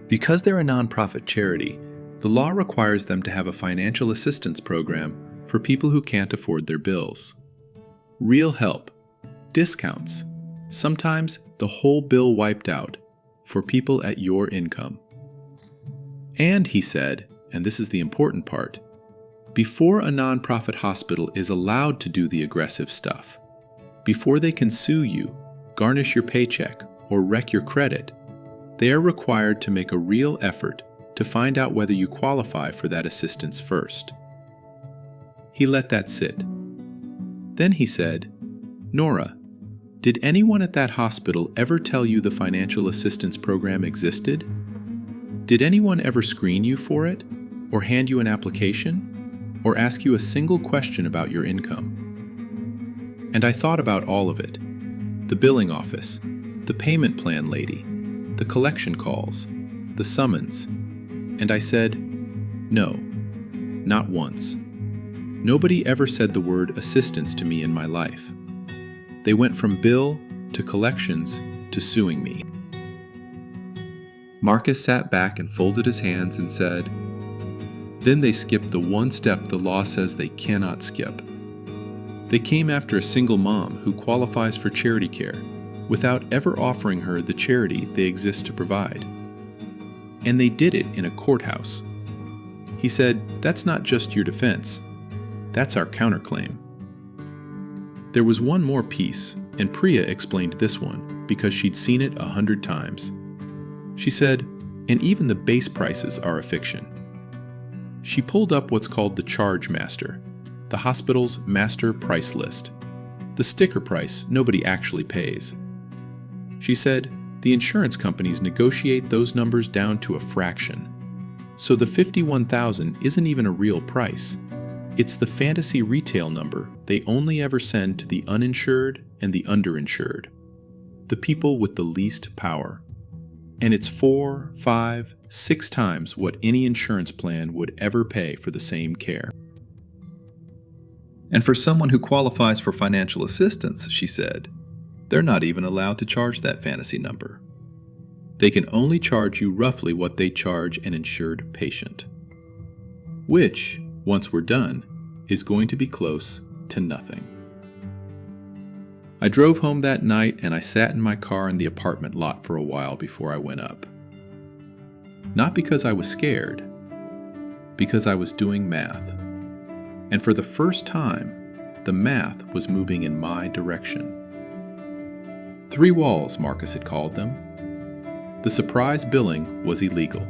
S1: Because they're a nonprofit charity, the law requires them to have a financial assistance program for people who can't afford their bills. Real help, discounts, sometimes the whole bill wiped out, for people at your income. And he said, and this is the important part, before a nonprofit hospital is allowed to do the aggressive stuff, before they can sue you, garnish your paycheck, or wreck your credit, they are required to make a real effort to find out whether you qualify for that assistance first. He let that sit. Then he said, "Nora, did anyone at that hospital ever tell you the financial assistance program existed? Did anyone ever screen you for it, or hand you an application, or ask you a single question about your income?" And I thought about all of it. The billing office, the payment plan lady, the collection calls, the summons. And I said, no, not once. Nobody ever said the word assistance to me in my life. They went from bill to collections to suing me. Marcus sat back and folded his hands and said, "Then they skipped the one step the law says they cannot skip. They came after a single mom who qualifies for charity care without ever offering her the charity they exist to provide. And they did it in a courthouse." He said, "That's not just your defense. That's our counterclaim." There was one more piece, and Priya explained this one because she'd seen it 100 times. She said, "And even the base prices are a fiction." She pulled up what's called the Charge Master, the hospital's master price list, the sticker price nobody actually pays. She said, the insurance companies negotiate those numbers down to a fraction. So the $51,000 isn't even a real price. It's the fantasy retail number they only ever send to the uninsured and the underinsured, the people with the least power. And it's 4, 5, 6 times what any insurance plan would ever pay for the same care. And for someone who qualifies for financial assistance, she said, they're not even allowed to charge that fantasy number. They can only charge you roughly what they charge an insured patient, which, once we're done, is going to be close to nothing. I drove home that night and I sat in my car in the apartment lot for a while before I went up. Not because I was scared, because I was doing math. And for the first time, the math was moving in my direction. 3 walls, Marcus had called them. The surprise billing was illegal.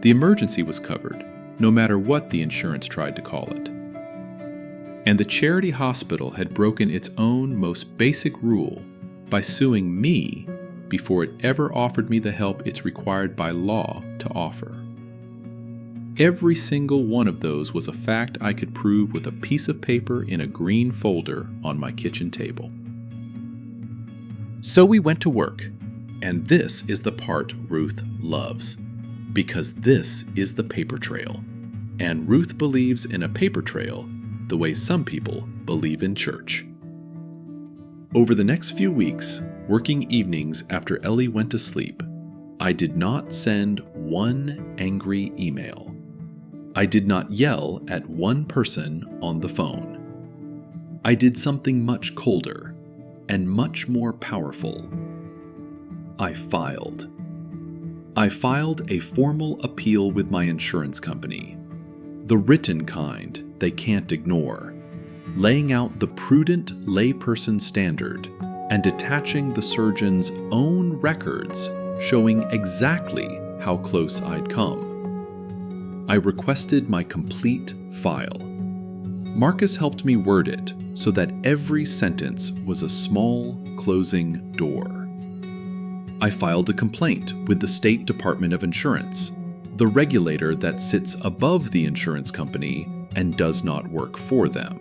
S1: The emergency was covered, no matter what the insurance tried to call it. And the charity hospital had broken its own most basic rule by suing me before it ever offered me the help it's required by law to offer. Every single one of those was a fact I could prove with a piece of paper in a green folder on my kitchen table. So we went to work, and this is the part Ruth loves, because this is the paper trail, and Ruth believes in a paper trail the way some people believe in church. Over the next few weeks, working evenings after Ellie went to sleep, I did not send one angry email. I did not yell at one person on the phone. I did something much colder and much more powerful. I filed. I filed a formal appeal with my insurance company, the written kind they can't ignore, laying out the prudent layperson standard and detaching the surgeon's own records showing exactly how close I'd come. I requested my complete file. Marcus helped me word it so that every sentence was a small closing door. I filed a complaint with the State Department of Insurance, the regulator that sits above the insurance company and does not work for them.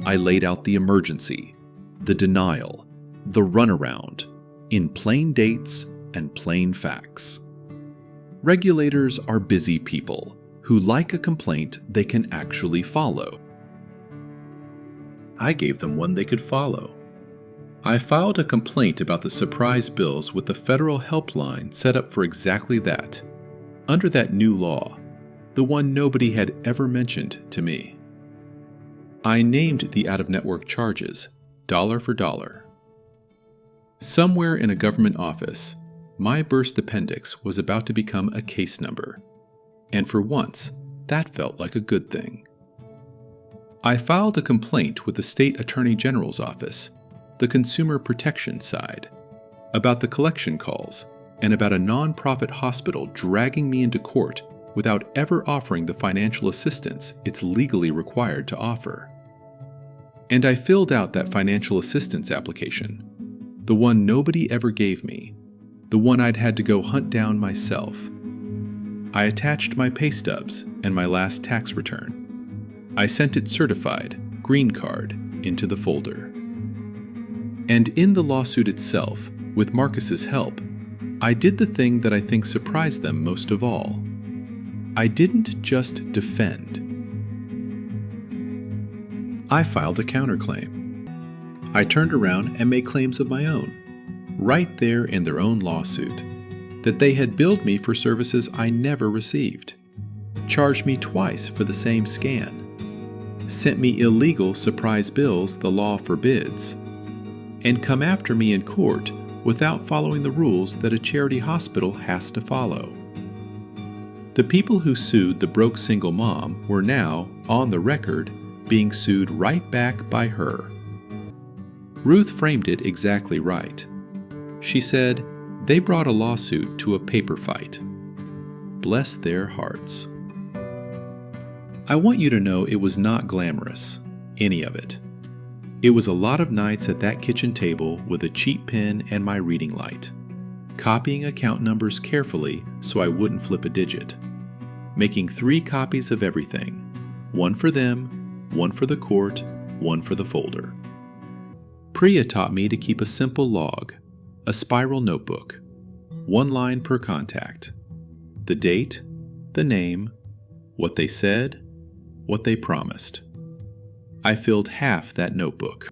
S1: I laid out the emergency, the denial, the runaround, in plain dates and plain facts. Regulators are busy people who like a complaint they can actually follow. I gave them one they could follow. I filed a complaint about the surprise bills with the federal helpline set up for exactly that, under that new law, the one nobody had ever mentioned to me. I named the out-of-network charges, dollar for dollar. Somewhere in a government office, my burst appendix was about to become a case number, and for once, that felt like a good thing. I filed a complaint with the State Attorney General's office, the consumer protection side, about the collection calls and about a nonprofit hospital dragging me into court without ever offering the financial assistance it's legally required to offer. And I filled out that financial assistance application, the one nobody ever gave me, the one I'd had to go hunt down myself. I attached my pay stubs and my last tax return. I sent it certified, green card, into the folder. And in the lawsuit itself, with Marcus's help, I did the thing that I think surprised them most of all. I didn't just defend. I filed a counterclaim. I turned around and made claims of my own, right there in their own lawsuit, that they had billed me for services I never received, charged me twice for the same scan, sent me illegal surprise bills the law forbids, and come after me in court without following the rules that a charity hospital has to follow. The people who sued the broke single mom were now, on the record, being sued right back by her. Ruth framed it exactly right. She said, they brought a lawsuit to a paper fight. Bless their hearts. I want you to know it was not glamorous, any of it. It was a lot of nights at that kitchen table with a cheap pen and my reading light, copying account numbers carefully so I wouldn't flip a digit, making 3 copies of everything, one for them, one for the court, one for the folder. Priya taught me to keep a simple log, a spiral notebook, 1 line per contact, the date, the name, what they said, what they promised. I filled half that notebook.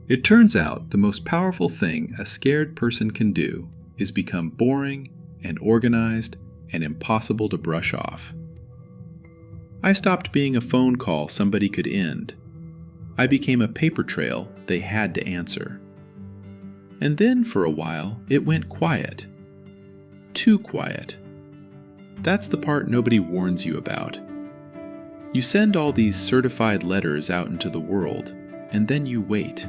S1: It turns out the most powerful thing a scared person can do is become boring and organized and impossible to brush off. I stopped being a phone call somebody could end. I became a paper trail they had to answer. And then for a while, it went quiet. Too quiet. That's the part nobody warns you about. You send all these certified letters out into the world, and then you wait.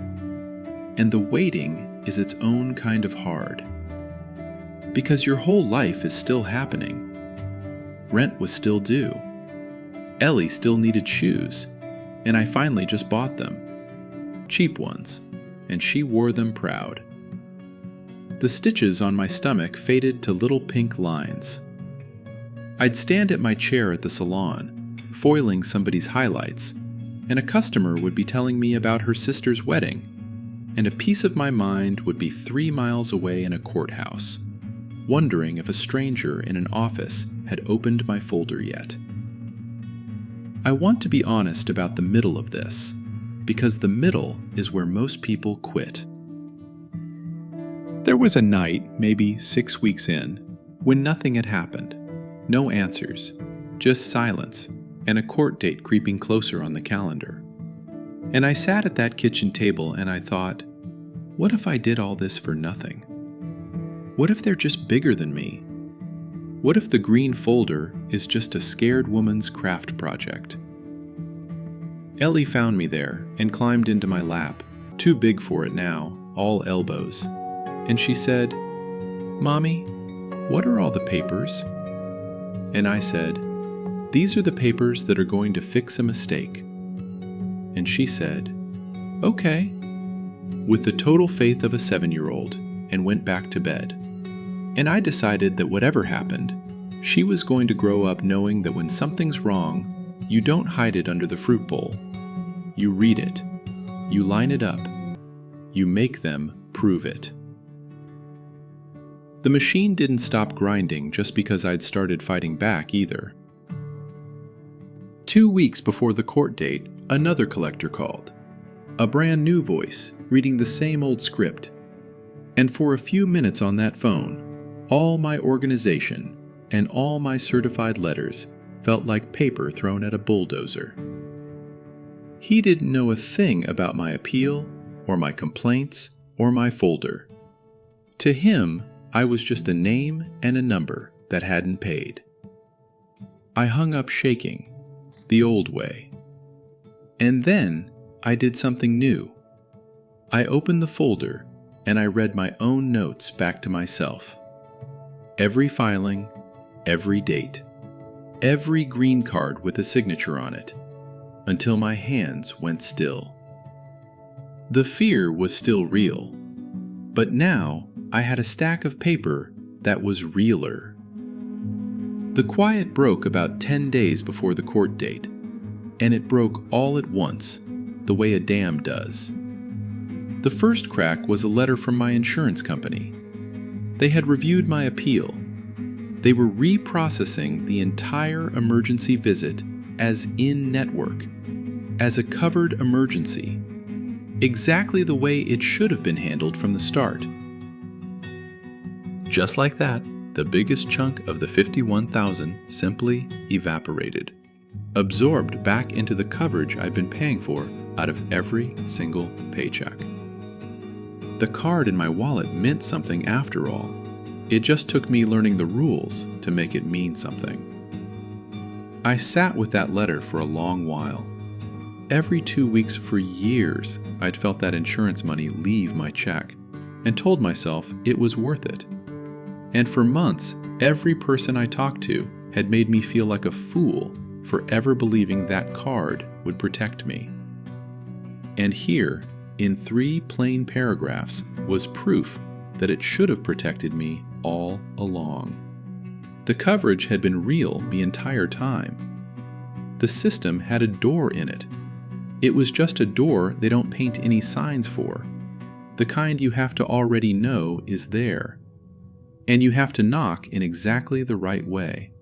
S1: And the waiting is its own kind of hard. Because your whole life is still happening. Rent was still due. Ellie still needed shoes, and I finally just bought them. Cheap ones, and she wore them proud. The stitches on my stomach faded to little pink lines. I'd stand at my chair at the salon, foiling somebody's highlights, and a customer would be telling me about her sister's wedding, and a piece of my mind would be 3 miles away in a courthouse, wondering if a stranger in an office had opened my folder yet. I want to be honest about the middle of this, because the middle is where most people quit. There was a night, maybe 6 weeks in, when nothing had happened. No answers, just silence, and a court date creeping closer on the calendar. And I sat at that kitchen table and I thought, what if I did all this for nothing? What if they're just bigger than me? What if the green folder is just a scared woman's craft project? Ellie found me there and climbed into my lap, too big for it now, all elbows. And she said, "Mommy, what are all the papers?" And I said, "These are the papers that are going to fix a mistake." And she said, "Okay," with the total faith of a 7-year-old, and went back to bed. And I decided that whatever happened, she was going to grow up knowing that when something's wrong, you don't hide it under the fruit bowl. You read it. You line it up. You make them prove it. The machine didn't stop grinding just because I'd started fighting back either. 2 weeks before the court date, another collector called. A brand new voice, reading the same old script. And for a few minutes on that phone, all my organization and all my certified letters felt like paper thrown at a bulldozer. He didn't know a thing about my appeal, or my complaints, or my folder. To him, I was just a name and a number that hadn't paid. I hung up shaking, the old way. And then I did something new. I opened the folder and I read my own notes back to myself. Every filing, every date, every green card with a signature on it, until my hands went still. The fear was still real, but now I had a stack of paper that was realer. The quiet broke about 10 days before the court date, and it broke all at once, the way a dam does. The first crack was a letter from my insurance company. They had reviewed my appeal. They were reprocessing the entire emergency visit as in-network, as a covered emergency, exactly the way it should have been handled from the start. Just like that, the biggest chunk of the $51,000 simply evaporated, absorbed back into the coverage I'd been paying for out of every single paycheck. The card in my wallet meant something after all. It just took me learning the rules to make it mean something. I sat with that letter for a long while. Every 2 weeks for years, I'd felt that insurance money leave my check and told myself it was worth it. And for months, every person I talked to had made me feel like a fool for ever believing that card would protect me. And here, in 3 plain paragraphs, was proof that it should have protected me all along. The coverage had been real the entire time. The system had a door in it. It was just a door they don't paint any signs for, the kind you have to already know is there. And you have to knock in exactly the right way,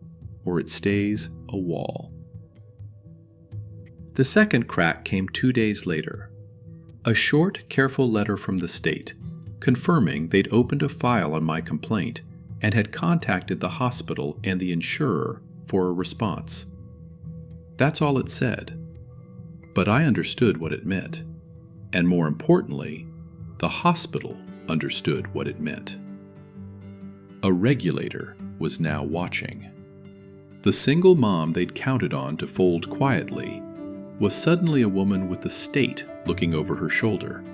S1: or it stays a wall. The second crack came 2 days later. A short, careful letter from the state, confirming they'd opened a file on my complaint and had contacted the hospital and the insurer for a response. That's all it said. But I understood what it meant. And more importantly, the hospital understood what it meant. A regulator was now watching. The single mom they'd counted on to fold quietly was suddenly a woman with the state looking over her shoulder,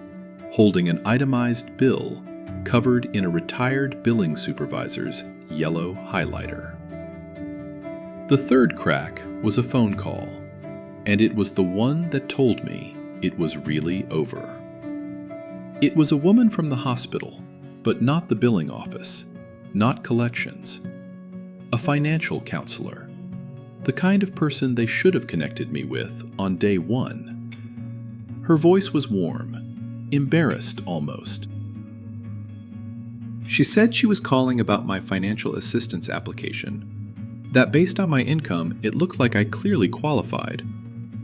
S1: holding an itemized bill covered in a retired billing supervisor's yellow highlighter. The third crack was a phone call, and it was the one that told me it was really over. It was a woman from the hospital, but not the billing office, not collections. A financial counselor, the kind of person they should have connected me with on day one. Her voice was warm, embarrassed almost. She said she was calling about my financial assistance application, that based on my income, it looked like I clearly qualified.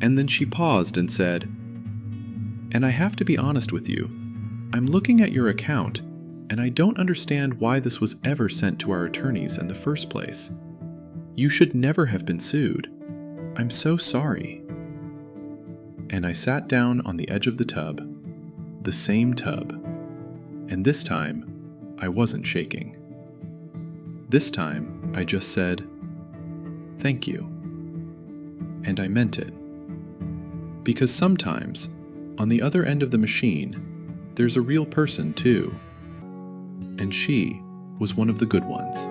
S1: And then she paused and said, "And I have to be honest with you, I'm looking at your account, and I don't understand why this was ever sent to our attorneys in the first place. You should never have been sued. I'm so sorry." And I sat down on the edge of the tub, the same tub, and this time, I wasn't shaking. This time, I just said, "Thank you." And I meant it. Because sometimes, on the other end of the machine, there's a real person too. And she was one of the good ones.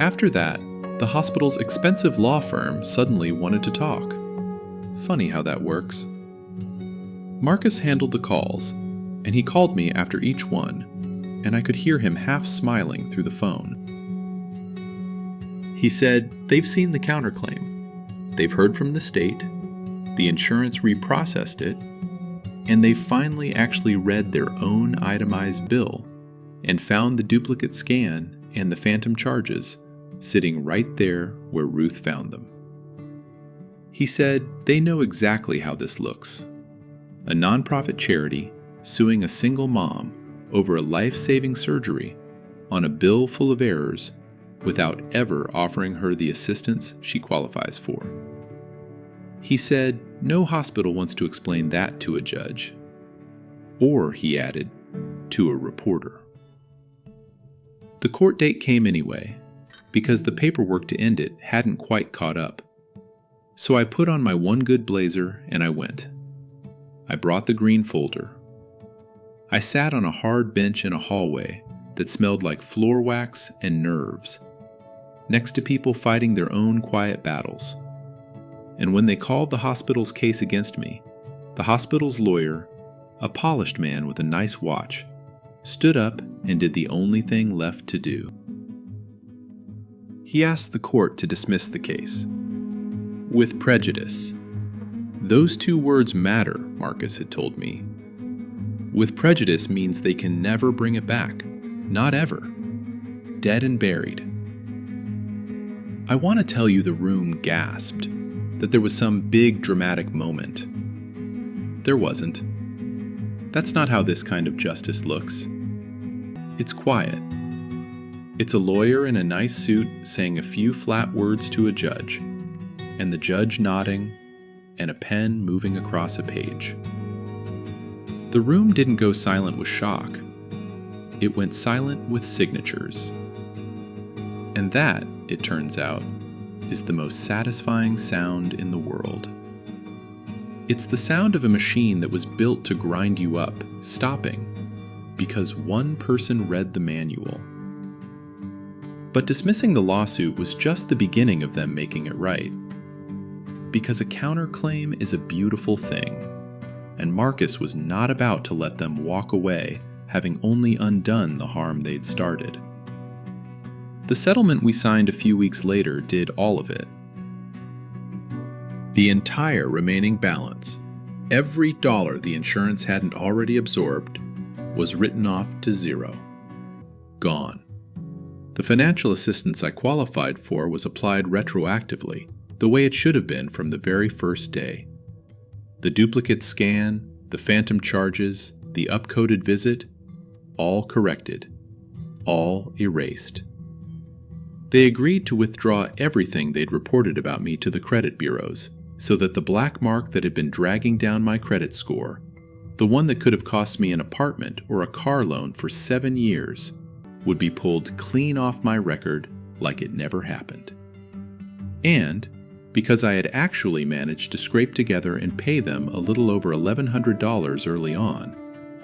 S1: After that, the hospital's expensive law firm suddenly wanted to talk. Funny how that works. Marcus handled the calls, and he called me after each one, and I could hear him half smiling through the phone. He said they've seen the counterclaim, they've heard from the state, the insurance reprocessed it, and they finally actually read their own itemized bill and found the duplicate scan and the phantom charges sitting right there where Ruth found them. He said they know exactly how this looks. A nonprofit charity suing a single mom over a life-saving surgery on a bill full of errors without ever offering her the assistance she qualifies for. He said no hospital wants to explain that to a judge. Or, he added, to a reporter. The court date came anyway, because the paperwork to end it hadn't quite caught up. So I put on my one good blazer and I went. I brought the green folder. I sat on a hard bench in a hallway that smelled like floor wax and nerves. next to people fighting their own quiet battles. And when they called the hospital's case against me, the hospital's lawyer, a polished man with a nice watch, stood up and did the only thing left to do. He asked the court to dismiss the case. With prejudice. Those two words matter, Marcus had told me. With prejudice means they can never bring it back. Not ever. Dead and buried. I want to tell you the room gasped, that there was some big dramatic moment. There wasn't. That's not how this kind of justice looks. It's quiet. It's a lawyer in a nice suit saying a few flat words to a judge, and the judge nodding, and a pen moving across a page. The room didn't go silent with shock. It went silent with signatures. And that, it turns out, is the most satisfying sound in the world. It's the sound of a machine that was built to grind you up, stopping, because one person read the manual. But dismissing the lawsuit was just the beginning of them making it right. Because a counterclaim is a beautiful thing, and Marcus was not about to let them walk away, having only undone the harm they'd started. The settlement we signed a few weeks later did all of it. The entire remaining balance, every dollar the insurance hadn't already absorbed, was written off to zero. Gone. The financial assistance I qualified for was applied retroactively, the way it should have been from the very first day. The duplicate scan, the phantom charges, the upcoded visit, all corrected, all erased. They agreed to withdraw everything they'd reported about me to the credit bureaus, so that the black mark that had been dragging down my credit score, the one that could have cost me an apartment or a car loan for 7 years, would be pulled clean off my record like it never happened. And, because I had actually managed to scrape together and pay them a little over $1,100 early on,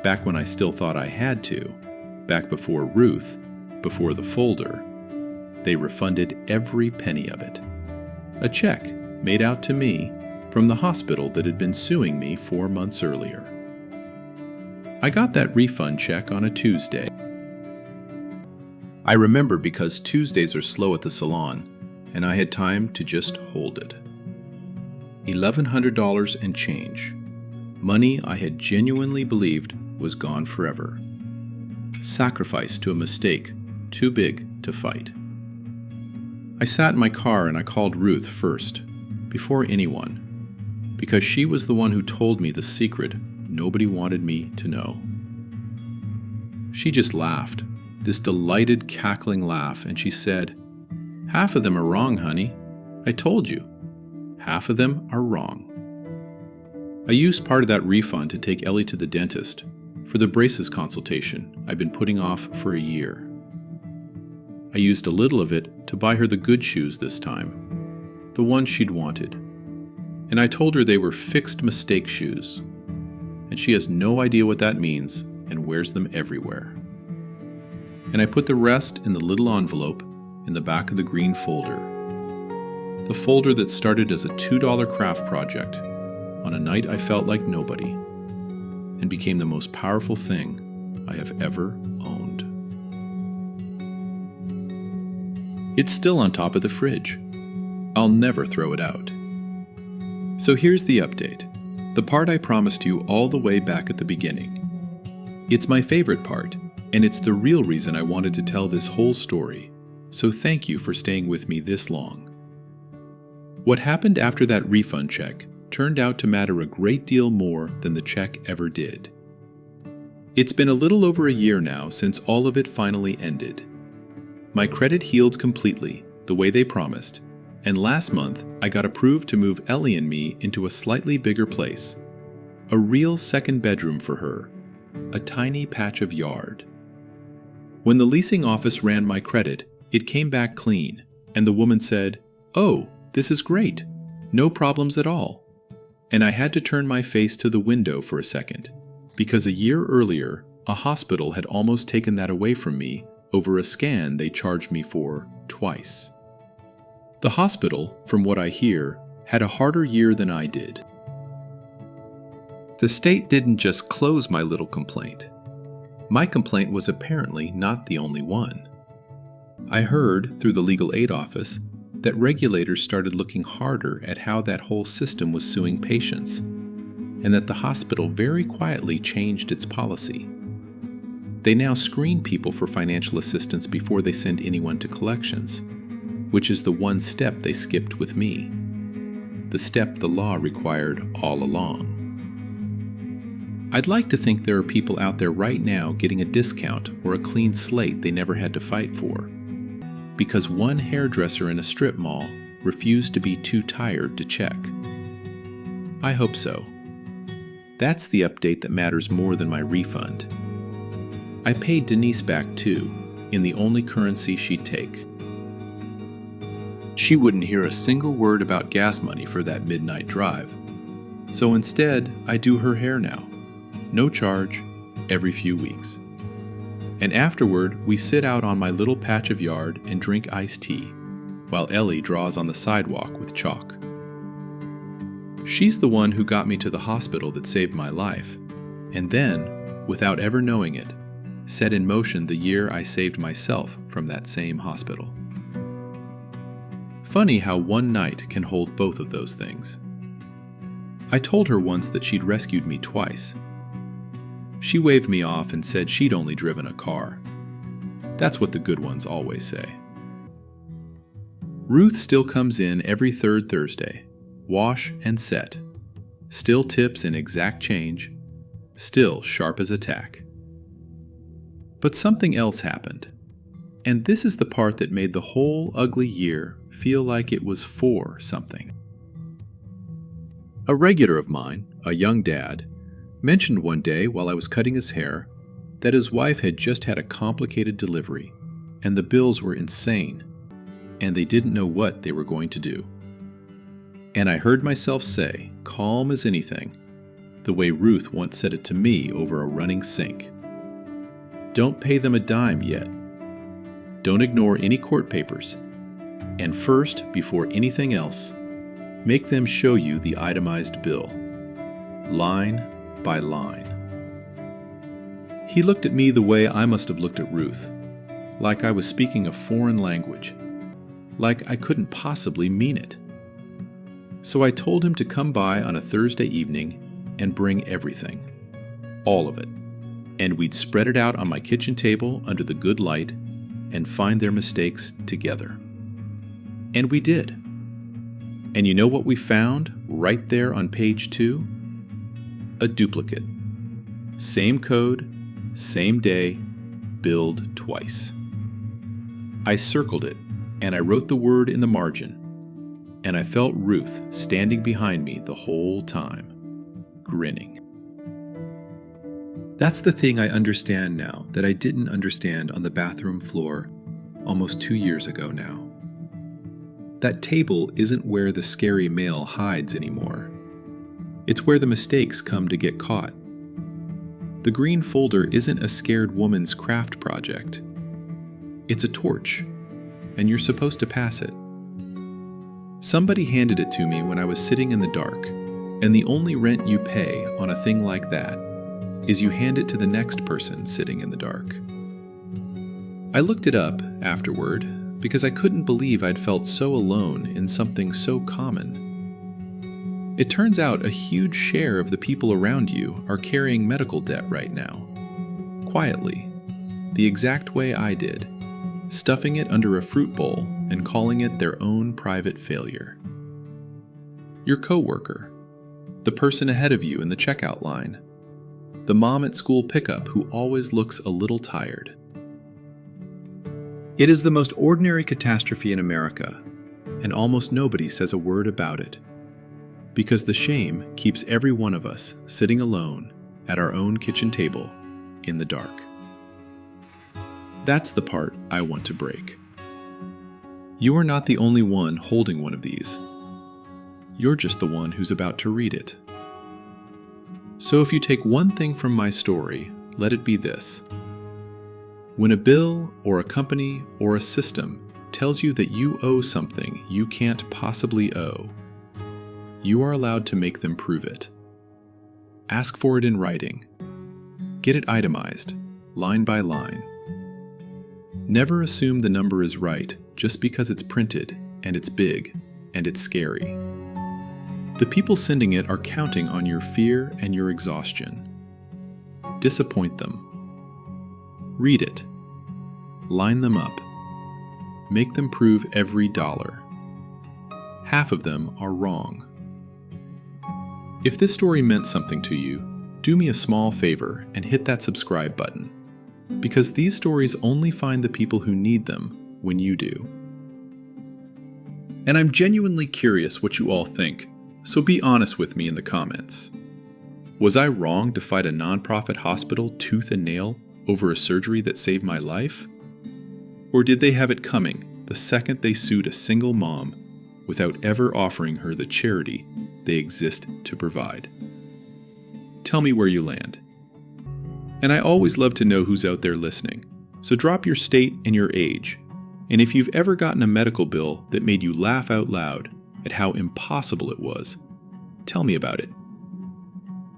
S1: back when I still thought I had to, back before Ruth, before the folder, they refunded every penny of it. A check made out to me from the hospital that had been suing me 4 months earlier. I got that refund check on a Tuesday. I remember because Tuesdays are slow at the salon, and I had time to just hold it. $1,100 and change. Money I had genuinely believed was gone forever. Sacrificed to a mistake too big to fight. I sat in my car and I called Ruth first, before anyone, because she was the one who told me the secret nobody wanted me to know. She just laughed, this delighted, cackling laugh, and she said, "Half of them are wrong, honey. I told you. Half of them are wrong." I used part of that refund to take Ellie to the dentist for the braces consultation I'd been putting off for a year. I used a little of it to buy her the good shoes this time, the ones she'd wanted. And I told her they were fixed mistake shoes, and she has no idea what that means and wears them everywhere. And I put the rest in the little envelope in the back of the green folder. The folder that started as a $2 craft project on a night I felt like nobody, and became the most powerful thing I have ever owned. It's still on top of the fridge. I'll never throw it out. So here's the update, the part I promised you all the way back at the beginning. It's my favorite part, and it's the real reason I wanted to tell this whole story, so thank you for staying with me this long. What happened after that refund check turned out to matter a great deal more than the check ever did. It's been a little over a year now since all of it finally ended. My credit healed completely, the way they promised, and last month I got approved to move Ellie and me into a slightly bigger place. A real second bedroom for her, a tiny patch of yard. When the leasing office ran my credit, it came back clean, and the woman said, "Oh, this is great. No problems at all." And I had to turn my face to the window for a second, because a year earlier, a hospital had almost taken that away from me over a scan they charged me for twice. The hospital, from what I hear, had a harder year than I did. The state didn't just close my little complaint. My complaint was apparently not the only one. I heard, through the legal aid office, that regulators started looking harder at how that whole system was suing patients, and that the hospital very quietly changed its policy. They now screen people for financial assistance before they send anyone to collections, which is the one step they skipped with me, the step the law required all along. I'd like to think there are people out there right now getting a discount or a clean slate they never had to fight for, because one hairdresser in a strip mall refused to be too tired to check. I hope so. That's the update that matters more than my refund. I paid Denise back too, in the only currency she'd take. She wouldn't hear a single word about gas money for that midnight drive. So instead, I do her hair now. No charge, every few weeks. And afterward, we sit out on my little patch of yard and drink iced tea, while Ellie draws on the sidewalk with chalk. She's the one who got me to the hospital that saved my life, and then, without ever knowing it, set in motion the year I saved myself from that same hospital. Funny how one night can hold both of those things. I told her once that she'd rescued me twice. She waved me off and said she'd only driven a car. That's what the good ones always say. Ruth still comes in every third Thursday, wash and set, still tips in exact change, still sharp as a tack. But something else happened, and this is the part that made the whole ugly year feel like it was for something. A regular of mine, a young dad, mentioned one day while I was cutting his hair that his wife had just had a complicated delivery, and the bills were insane, and they didn't know what they were going to do. And I heard myself say, calm as anything, the way Ruth once said it to me over a running sink. Don't pay them a dime yet. Don't ignore any court papers. And first, before anything else, make them show you the itemized bill, line by line. He looked at me the way I must have looked at Ruth, like I was speaking a foreign language, like I couldn't possibly mean it. So I told him to come by on a Thursday evening and bring everything, all of it, and we'd spread it out on my kitchen table under the good light and find their mistakes together. And we did. And you know what we found right there on page 2? A duplicate. Same code, same day, billed twice. I circled it, and I wrote the word in the margin, and I felt Ruth standing behind me the whole time, grinning. That's the thing I understand now that I didn't understand on the bathroom floor almost 2 years ago now. That table isn't where the scary mail hides anymore. It's where the mistakes come to get caught. The green folder isn't a scared woman's craft project. It's a torch, and you're supposed to pass it. Somebody handed it to me when I was sitting in the dark, and the only rent you pay on a thing like that is you hand it to the next person sitting in the dark. I looked it up afterward because I couldn't believe I'd felt so alone in something so common. It turns out a huge share of the people around you are carrying medical debt right now. Quietly, the exact way I did, stuffing it under a fruit bowl and calling it their own private failure. Your coworker, the person ahead of you in the checkout line, the mom at school pickup who always looks a little tired. It is the most ordinary catastrophe in America, and almost nobody says a word about it, because the shame keeps every one of us sitting alone at our own kitchen table in the dark. That's the part I want to break. You are not the only one holding one of these. You're just the one who's about to read it. So if you take one thing from my story, let it be this. When a bill or a company or a system tells you that you owe something you can't possibly owe, you are allowed to make them prove it. Ask for it in writing. Get it itemized, line by line. Never assume the number is right just because it's printed, and it's big, and it's scary. The people sending it are counting on your fear and your exhaustion. Disappoint them. Read it. Line them up. Make them prove every dollar. Half of them are wrong. If this story meant something to you, do me a small favor and hit that subscribe button, because these stories only find the people who need them when you do. And I'm genuinely curious what you all think, so be honest with me in the comments. Was I wrong to fight a nonprofit hospital tooth and nail over a surgery that saved my life? Or did they have it coming the second they sued a single mom without ever offering her the charity they exist to provide? Tell me where you land. And I always love to know who's out there listening, so drop your state and your age. And if you've ever gotten a medical bill that made you laugh out loud at how impossible it was, tell me about it.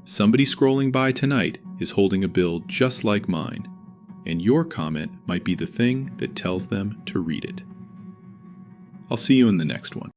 S1: Somebody scrolling by tonight is holding a bill just like mine, and your comment might be the thing that tells them to read it. I'll see you in the next one.